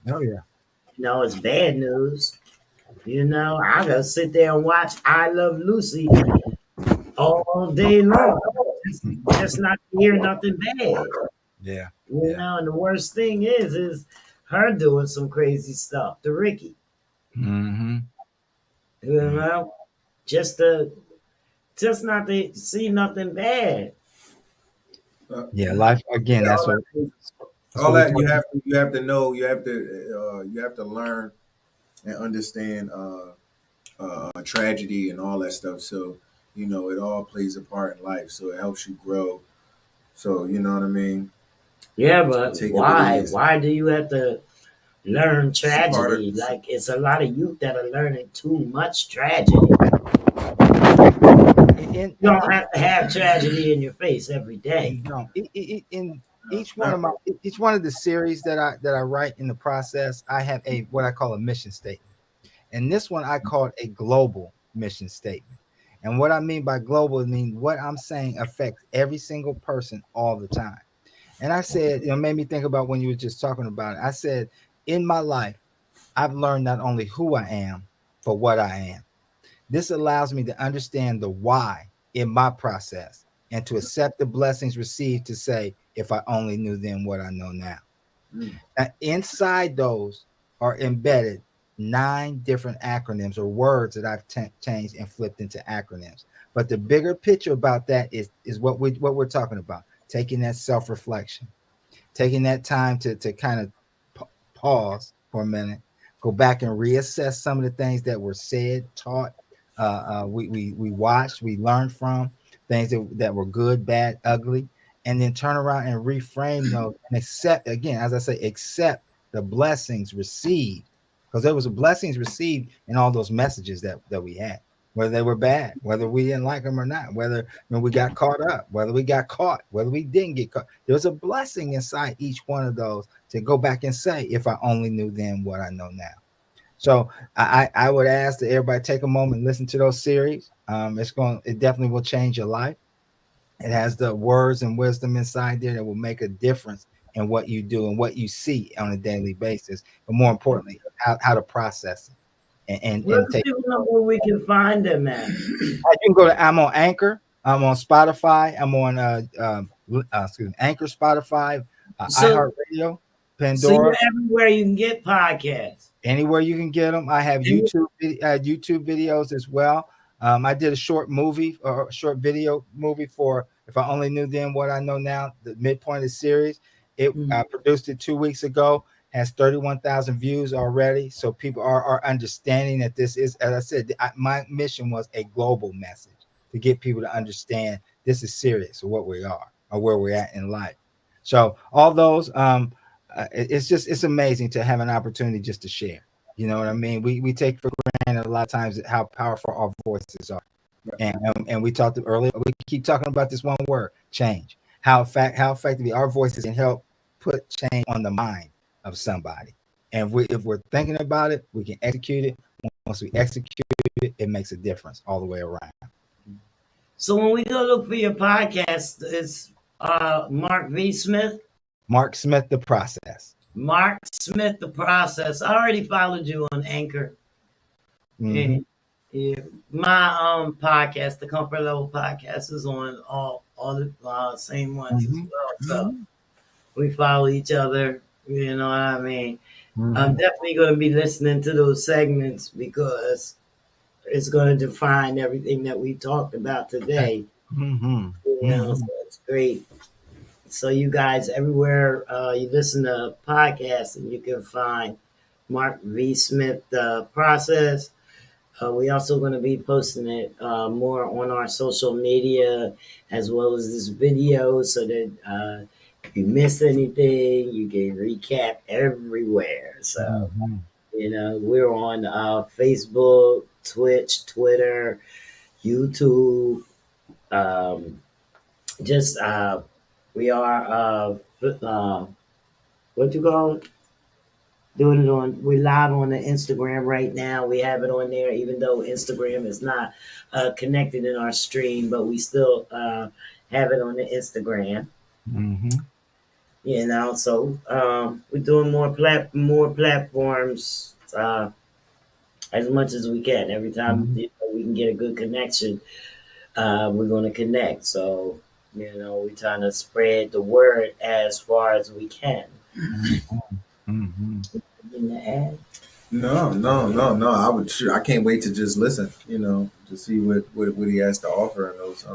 Oh yeah. It's bad news. I gotta sit there and watch I Love Lucy all day long. Just not to hear nothing bad. Yeah. And the worst thing is her doing some crazy stuff to Ricky. Just not to see nothing bad. Life again. That's what. All that you have to know. You have to learn and understand tragedy and all that stuff. So it all plays a part in life. So it helps you grow. So you know what I mean. Yeah, but why? Why do you have to learn tragedy? Like, it's a lot of youth that are learning too much tragedy. You don't have to have tragedy in your face every day. No, in each one of the series that I write in the process, I have what I call a mission statement, and this one I call a global mission statement. And what I mean by global, I mean what I'm saying affects every single person all the time. And I said, made me think about when you were just talking about it. I said, in my life, I've learned not only who I am, but what I am. This allows me to understand the why in my process and to accept the blessings received to say, if I only knew then what I know now. Mm. Now, inside those are embedded 9 different acronyms or words that I've changed and flipped into acronyms. But the bigger picture about that is what we're talking about, taking that self-reflection, taking that time to kind of pause for a minute, go back and reassess some of the things that were said, taught, we watched, we learned from things that were good, bad, ugly, and then turn around and reframe those and accept, again, as I say, accept the blessings received, because there was blessings received in all those messages that we had, whether they were bad, whether we didn't like them or not, whether we got caught up, whether we got caught, whether we didn't get caught. There was a blessing inside each one of those to go back and say, if I only knew then what I know now. So I would ask that everybody take a moment and listen to those series. It definitely will change your life. It has the words and wisdom inside there that will make a difference in what you do and what you see on a daily basis. But more importantly, how to process it Let and the take. people know where we can find them at. You can go to. I'm on Anchor. I'm on Spotify. I'm on Anchor, Spotify, So, iHeartRadio, so you're Pandora. everywhere you can get podcasts. Anywhere you can get them. I have And YouTube videos as well. I did a short movie or a short video movie for If I Only Knew Then What I Know Now, the midpoint of the series. I produced it 2 weeks ago, has 31,000 views already. So people are understanding that this is, as I said, my mission was a global message to get people to understand this is serious or what we are or where we're at in life. So all those, it's amazing to have an opportunity just to share. You know what I mean? We take for granted a lot of times how powerful our voices are, and we talked earlier. We keep talking about this one word, change. How effectively our voices can help put change on the mind of somebody. And if we're thinking about it, we can execute it. Once we execute it, it makes a difference all the way around. so when we go look for your podcast, it's Mark V. Smith. Mark Smith, The Process. Mark Smith, The Process. I already followed you on Anchor. Mm-hmm. Yeah. My podcast, the Comfort Level Podcast, is on all the same ones as well. So we follow each other. You know what I mean? I'm definitely going to be listening to those segments because it's going to define everything that we talked about today. Mm-hmm. You know, so it's great. So you guys, everywhere you listen to podcasts, and you can find Mark V. Smith, The Process. We also going to be posting it more on our social media as well as this video, so that if you miss anything, you can recap everywhere. So we're on Facebook, Twitch, Twitter, YouTube. Just we are what you call it? Doing it on, we're live on the Instagram right now. We have it on there, even though Instagram is not connected in our stream, but we still have it on the Instagram. So we're doing more platforms as much as we can. Every time we can get a good connection, we're going to connect. So we're trying to spread the word as far as we can. No. I can't wait to just listen. To see what he has to offer in those.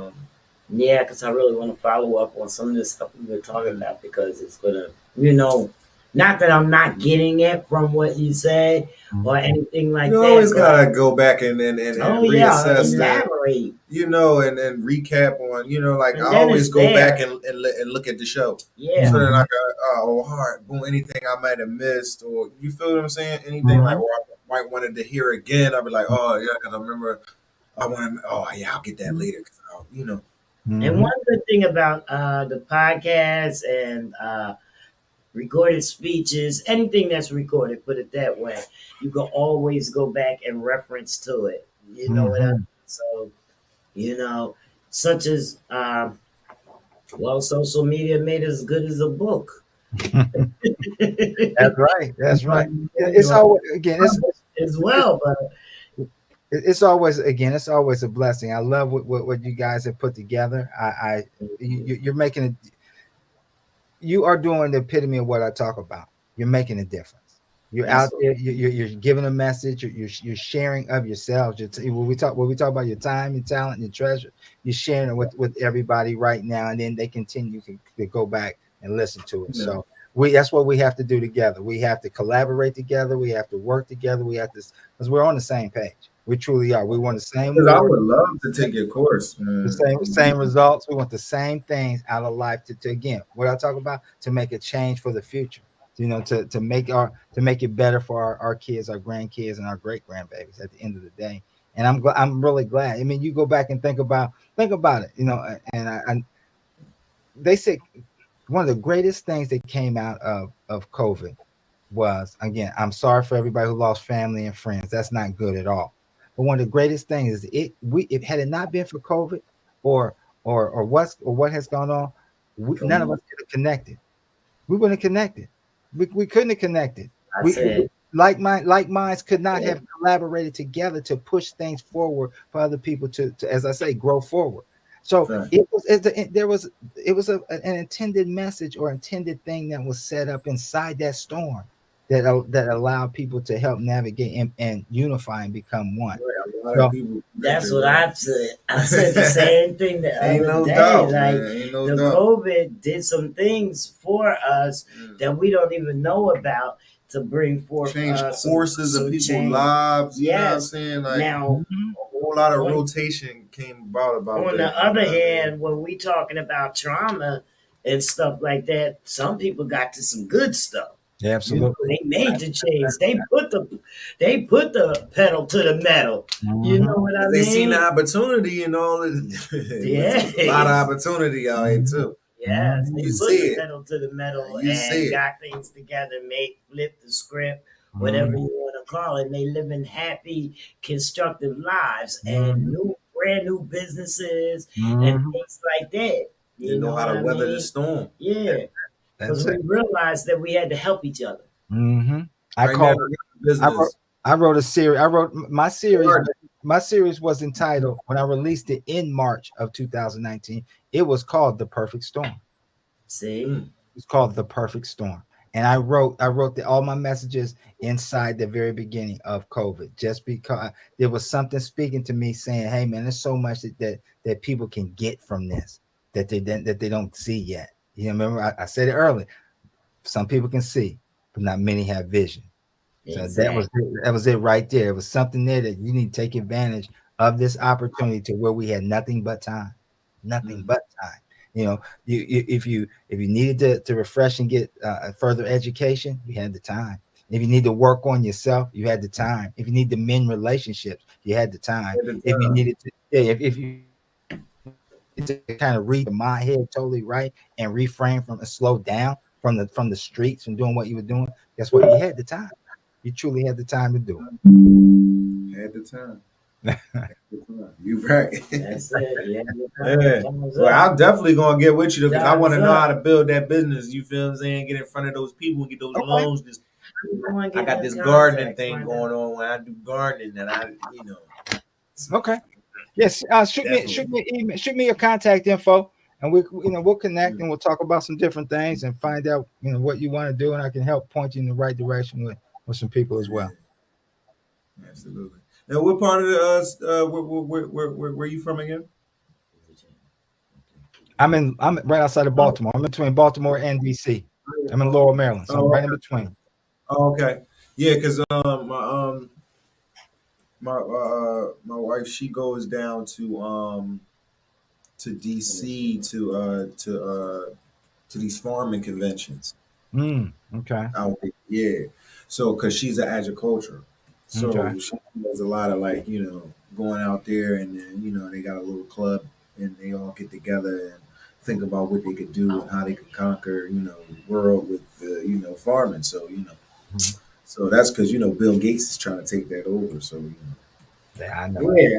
Yeah, because I really want to follow up on some of this stuff we've been talking about, because it's gonna, not that I'm not getting it from what you say or anything like that. You always gotta go back and reassess elaborate. And recap on, like And I always go there. back and look at the show. Yeah. So that I got hard, boom, anything I might have missed, or you feel what I'm saying? Anything like, or I might wanted to hear again. I'll be like, oh yeah, because I remember I want to. Oh yeah, I'll get that later. And one good thing about the podcast and recorded speeches, anything that's recorded, put it that way, you can always go back and reference to it. You know what I mean? So, such as Well, social media made as good as a book. That's right. That's right. You It's know, always again. as well, but It's always again. It's always a blessing. I love what you guys have put together. You're making it. You are doing the epitome of what I talk about. You're making a difference. You're out that's there. You're giving a message. You're sharing of yourselves. When we talk about your time, your talent, your treasure, you're sharing it with everybody right now, and then they continue to go back and listen to it. Yeah. So that's what we have to do together. We have to collaborate together. We have to work together. We have to because we're on the same page. We truly are. We want the same Because I war, would love to take your course, the man. same results. We want the same things out of life to again what I talk about to make a change for the future. To make it better for our kids, our grandkids, and our great grandbabies at the end of the day. And I'm really glad. I mean, you go back and think about it. And they say one of the greatest things that came out of COVID was again. I'm sorry for everybody who lost family and friends. That's not good at all. But one of the greatest things is it had it not been for COVID or what has gone on, none of us could have connected. We wouldn't have connected. We couldn't have connected. I We said, like minds could not have collaborated together to push things forward for other people to as I say, grow forward. So Right. it was an intended message or intended thing that was set up inside that storm that allowed people to help navigate and unify and become one. A lot of So people. that's what I said. I said the same thing the Ain't other no day. doubt, Like man. Ain't no the doubt. COVID did some things for us that we don't even know about to bring forth Change courses of people's change. lives. You know what I'm Yes. saying? Like Now, mhm, a whole lot of on, rotation came about on that. the other hand, when we talking about trauma and stuff like that, some people got to some good stuff. yeah, You know, absolutely. they made the change. They put the pedal to the metal. You know Mhm, what I They seen the mean? opportunity and all. Yeah. There's a lot of opportunity out here too. Yes, they You put see the it. pedal to the metal You see and it. got things together, made flip the script, whatever mhm, you want to call it. And they living happy, constructive lives and mhm, brand new businesses and mhm. things like that. They You know know how what to I weather the mean? storm. Yeah, because That's it. we realized that we had to help each other. Hmm. I Right now, call I it. got a I wrote. business. I wrote a series. I wrote my series. Garden. My series was entitled when I released it in March of 2019. It was called The Perfect Storm. See? Mm. It's called The Perfect Storm. And I wrote all my messages inside the very beginning of COVID, just because there was something speaking to me saying, "Hey, man, there's so much that people can get from this that they don't see yet." You know, remember I said it earlier. Some people can see, but not many have vision. So Exactly. that was it right there. It was something there that you need to take advantage of this opportunity to where we had nothing but time, nothing Mm. but time. If you needed to refresh and get further education, you had the time. If you need to work on yourself, you had the time. If you need to mend relationships, you had the time. At the If you time. needed to, yeah, if you to kind of read my head totally right and reframe from and slow down from the streets and doing what you were doing, guess what? You had the time. You truly had the time to do At the time. You right. That's it. Yeah, Yeah. thumbs Well, up. I'm definitely gonna get with you because I want Thumbs to know how up. to build that business. You feel what I'm saying? Get in front of those people and get those it. Okay. loans. This You want to I get got in this gardening contact, thing find going out. on when I do gardening that I. Okay. Yes. Definitely. Shoot me your contact info, and we'll connect Mm. and we'll talk about some different things and find out what you want to do, and I can help point you in the right direction with some people as well. Absolutely. Now, what part of the where you from again? I'm right outside of Oh, Baltimore. I'm between Baltimore and DC. I'm in Laurel, Maryland, so I'm Oh, right in okay. between. Oh, okay. Yeah, because my wife, she goes down to DC to these farming conventions Okay. out there. Yeah. So because she's an agriculture, Okay. so she does a lot of like going out there, and then they got a little club and they all get together and think about what they could do and how they could conquer the world with farming. So Mhm. so that's because Bill Gates is trying to take that over. So Yeah, I know it. yeah,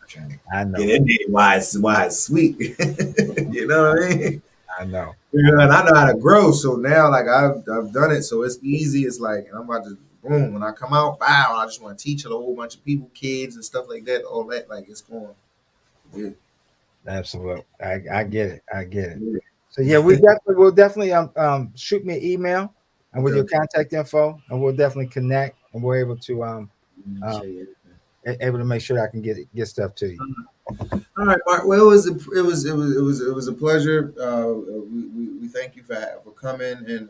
trying to I get know it. in there why it's sweet. You know what I mean? I know. Yeah, and I know how to grow. So now, like I've done it, so it's easy. It's like, and I'm about to boom when I come out. Wow, I just want to teach a whole bunch of people, kids and stuff like that. All that, like it's going. Yeah. Absolutely. I get it. I get it. Yeah. So yeah, we'll definitely shoot me an email and with your contact info, and we'll definitely connect, and we're able to Show you. able to make sure I can get stuff to you. All right, Mark. Well, it was a pleasure. We thank you for coming and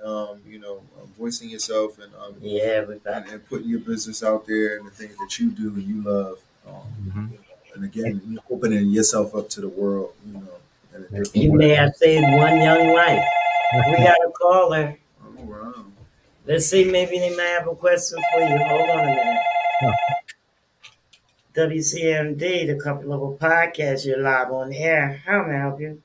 voicing yourself and Yeah, we got and putting your business out there and the things that you do and you love. Mhm. And again, you opening yourself up to the world. In a different you way. may have saved one young life. We got a caller. Oh, wow. Let's see, maybe they might have a question for you. Hold on a minute. Huh. WCMD, the Couple Level Podcast, you're live on air. How may I help you?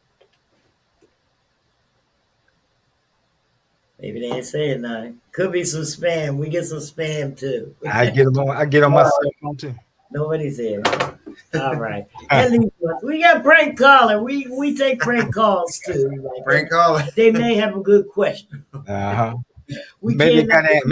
Maybe they ain't saying nothing. Could be some spam. We get some spam too. I get on my cell phone too. Nobody's here. All right. At least we got prank caller. We take prank calls too. Like, Frank Collins. they may have a good question. Uh-huh. We Maybe it can't- got answered.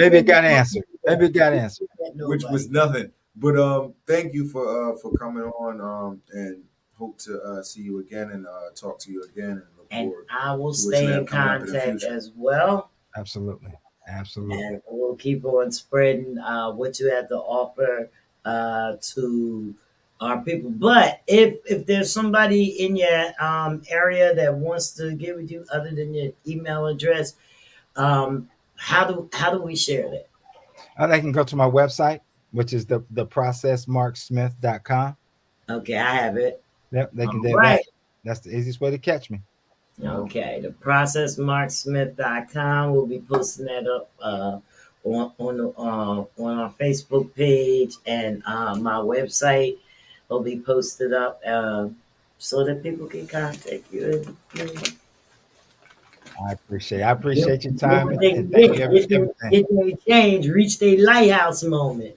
Maybe it got answered. Which was nothing. But thank you for coming on and hope to see you again and talk to you again and look And forward. I will to what you stay in have coming up in the contact future. as well. Absolutely. Absolutely. And we'll keep on spreading what you have to offer to our people. But if there's somebody in your area that wants to get with you other than your email address, how do we share that? They can go to my website, which is the processmarksmith.com. Okay, I have it. Yep, they can All do right. that. That's the easiest way to catch me. Okay, the processmarksmith.com. We'll be posting that up on our Facebook page, and my website will be posted up so that people can contact you. I appreciate your time and thank you Get everything. their change, reach their lighthouse moment.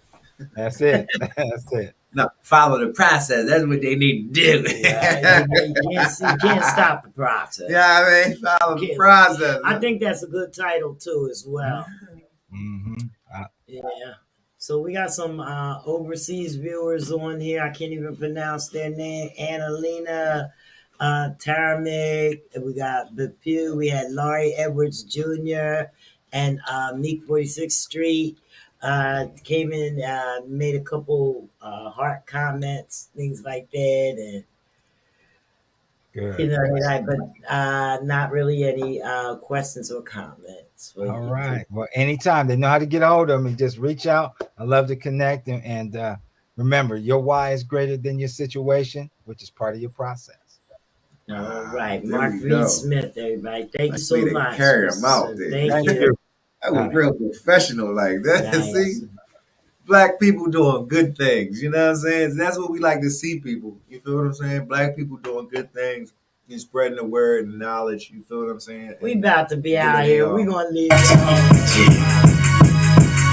That's it. That's it. No, follow the process. That's what they need to do. You can't stop the process. Yeah, I mean, follow the Kids. process. I think that's a good title too, as well. Mm-hmm. Yeah. So we got some overseas viewers on here. I can't even pronounce their name. Annalena Taramig. We got Bepew. We had Laurie Edwards Jr. and Meek 46th Street. Came in, made a couple heart comments, things like that, and Good. but not really any questions or comments. All right. Well, anytime they know how to get a hold of me, just reach out. I love to connect and remember, your why is greater than your situation, which is part of your process. All right, There Mark we Reed go. Smith, everybody. Thank you Like so way to much. carry 'em out there. Thank you. That was real professional like that. Nice. See? Black people doing good things. You know what I'm saying? That's what we like to see, people. You feel what I'm saying? Black people doing good things and spreading the word and knowledge. You feel what I'm saying? We about to be out Giving it here. all. We're gonna leave.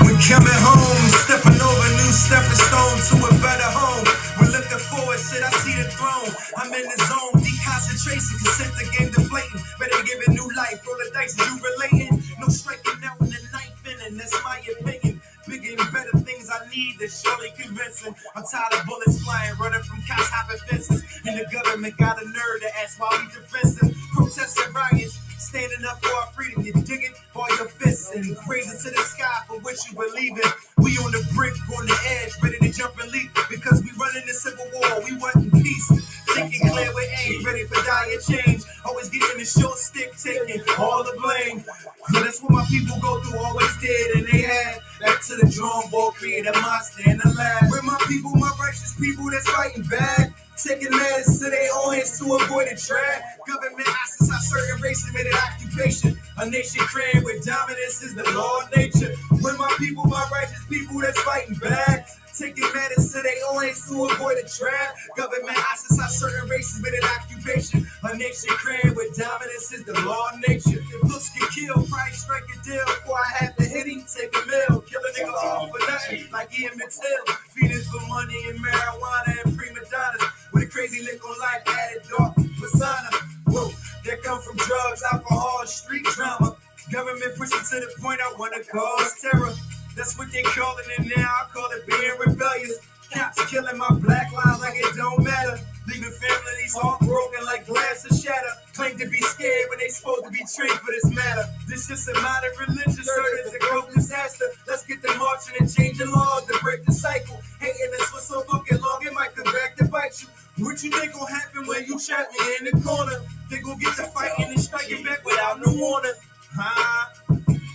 We're coming home, stepping over new stepping stone to a better home. We're looking forward, shit, I see the throne. I'm in the zone, deconcentration, consent the game deflating. Better give it new life, roll the dice, you relating. No striking out in the ninth inning, that's my opinion. Bigger and better things I need, that's surely convincing. I'm tired of bullets flying, running from cops, hopping fences. And the government got a nerve to ask why we defensive. Protests and riots, standing up for our freedom. You dig it? Ball your fists and raise it to the sky for what you believe in. We on the brink, on the edge, ready to jump and leap. Because we running the civil war, we want peace. Thinking clear with aim, ready for dire change. Always getting the short stick, taking all the blame. But that's what my people go through, always did, and they had. Back to the drawing board, create a monster in the lab. With my people, my righteous people that's fighting back. Taking matters to their own hands to avoid a trap. Government access our certain race limited occupation. A nation created with dominance is the law of nature. When my people, my righteous people that's fighting back. Taking matters to their own hands to avoid a trap. Government access our certain races limited occupation. A nation created with dominance is the law of nature. If looks get killed, price strike a deal. Before I have to hit him, take a meal. Kill a nigga all for nothing, like Ian Mattel. Feeding for money and marijuana and prima donnas. With a crazy lick on life, added dark persona. Whoa, that come from drugs, alcohol, street drama. Government pushing to the point I wanna cause terror. That's what they calling it now. I call it being rebellious. Cops killing my black lives like it don't matter. Leaving families all broken like glass and shatter. Claim to be scared when they supposed to be trained for this matter. This is a modern religion, sir. It's a cold disaster. Let's get the marching and changing laws to break the cycle. Hating us for so fucking long, it might come back to bite you. What you think gon' happen when you trap me in the corner? They gon' get to fighting and striking back without no warning.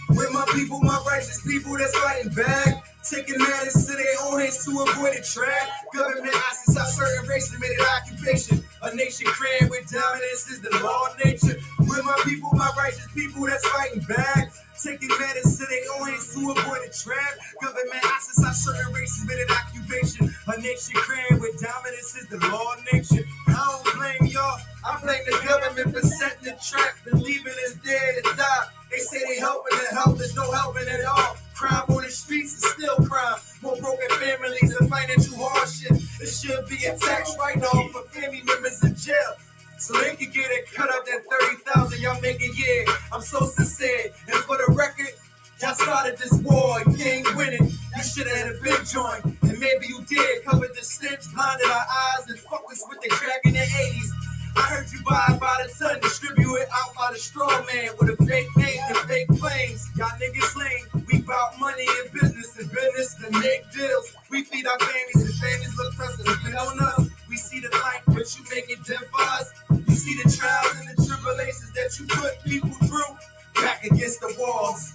With my people, my righteous people that's fighting back. Taking matters to their own hands to avoid a trap. Government ISIS out certain races made it occupation. A nation created with dominance is the law of nature. With my people, my righteous people that's fighting back. Taking matters to their own hands to avoid a trap. Government ISIS out certain races made it occupation. A nation created with dominance is the law of nature. I don't blame y'all. I blame the government for setting the trap and leaving us dead to die. They say they helping and help, there's no helping at all. Crime on the streets is still crime. More broken families and financial hardship. It should be a tax write-off for family members in jail, so they can get it cut up that 30,000 y'all make a year. I'm so sincere, and for the record, y'all started this war and you ain't winning. You should have had a big joint, and maybe you did. Covered the stench, blinded our eyes, and fucked us with the crack in the 80s. I heard you buy it by the ton, distribute it out by the straw man with a fake name and fake claims. Y'all niggas lame. We bout money and business to make deals. We feed our families and families look to us and depend on us. We see the light, but you make it dim for us. You see the trials and the tribulations that you put people through. Back against the walls,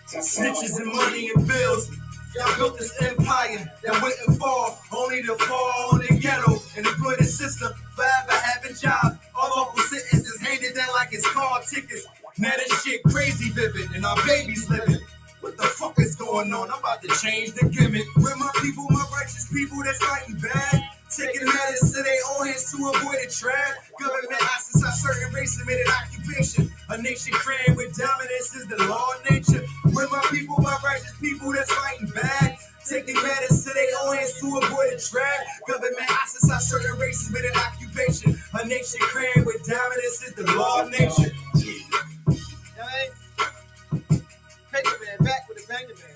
snitches and money and bills. Y'all built this empire that wouldn't fall, only to fall on the ghetto and employ the system. Forever having jobs, all awful sentences handed down like it's car tickets. Now this shit crazy vivid and our babies living. What the fuck is going on? I'm about to change the gimmick. With my people, my righteous people that's fighting back. Taking matters to their own hands to avoid a trap. Government ISIS out certain races made an occupation. A nation created with dominance is the law of nature. With my people, my righteous people that's fighting back. Taking matters to their own hands to avoid a trap. Government ISIS out certain races made an occupation. A nation created with dominance is the law of nature. Paper man back with a banger man.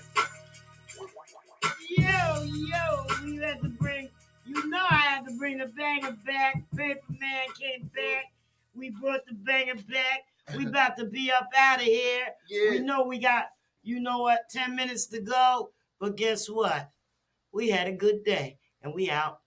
We had to bring, I had to bring the banger back. Paper Man came back. We brought the banger back. We about to be up out of here. Yeah. We know we got, 10 minutes to go. But guess what? We had a good day and we out.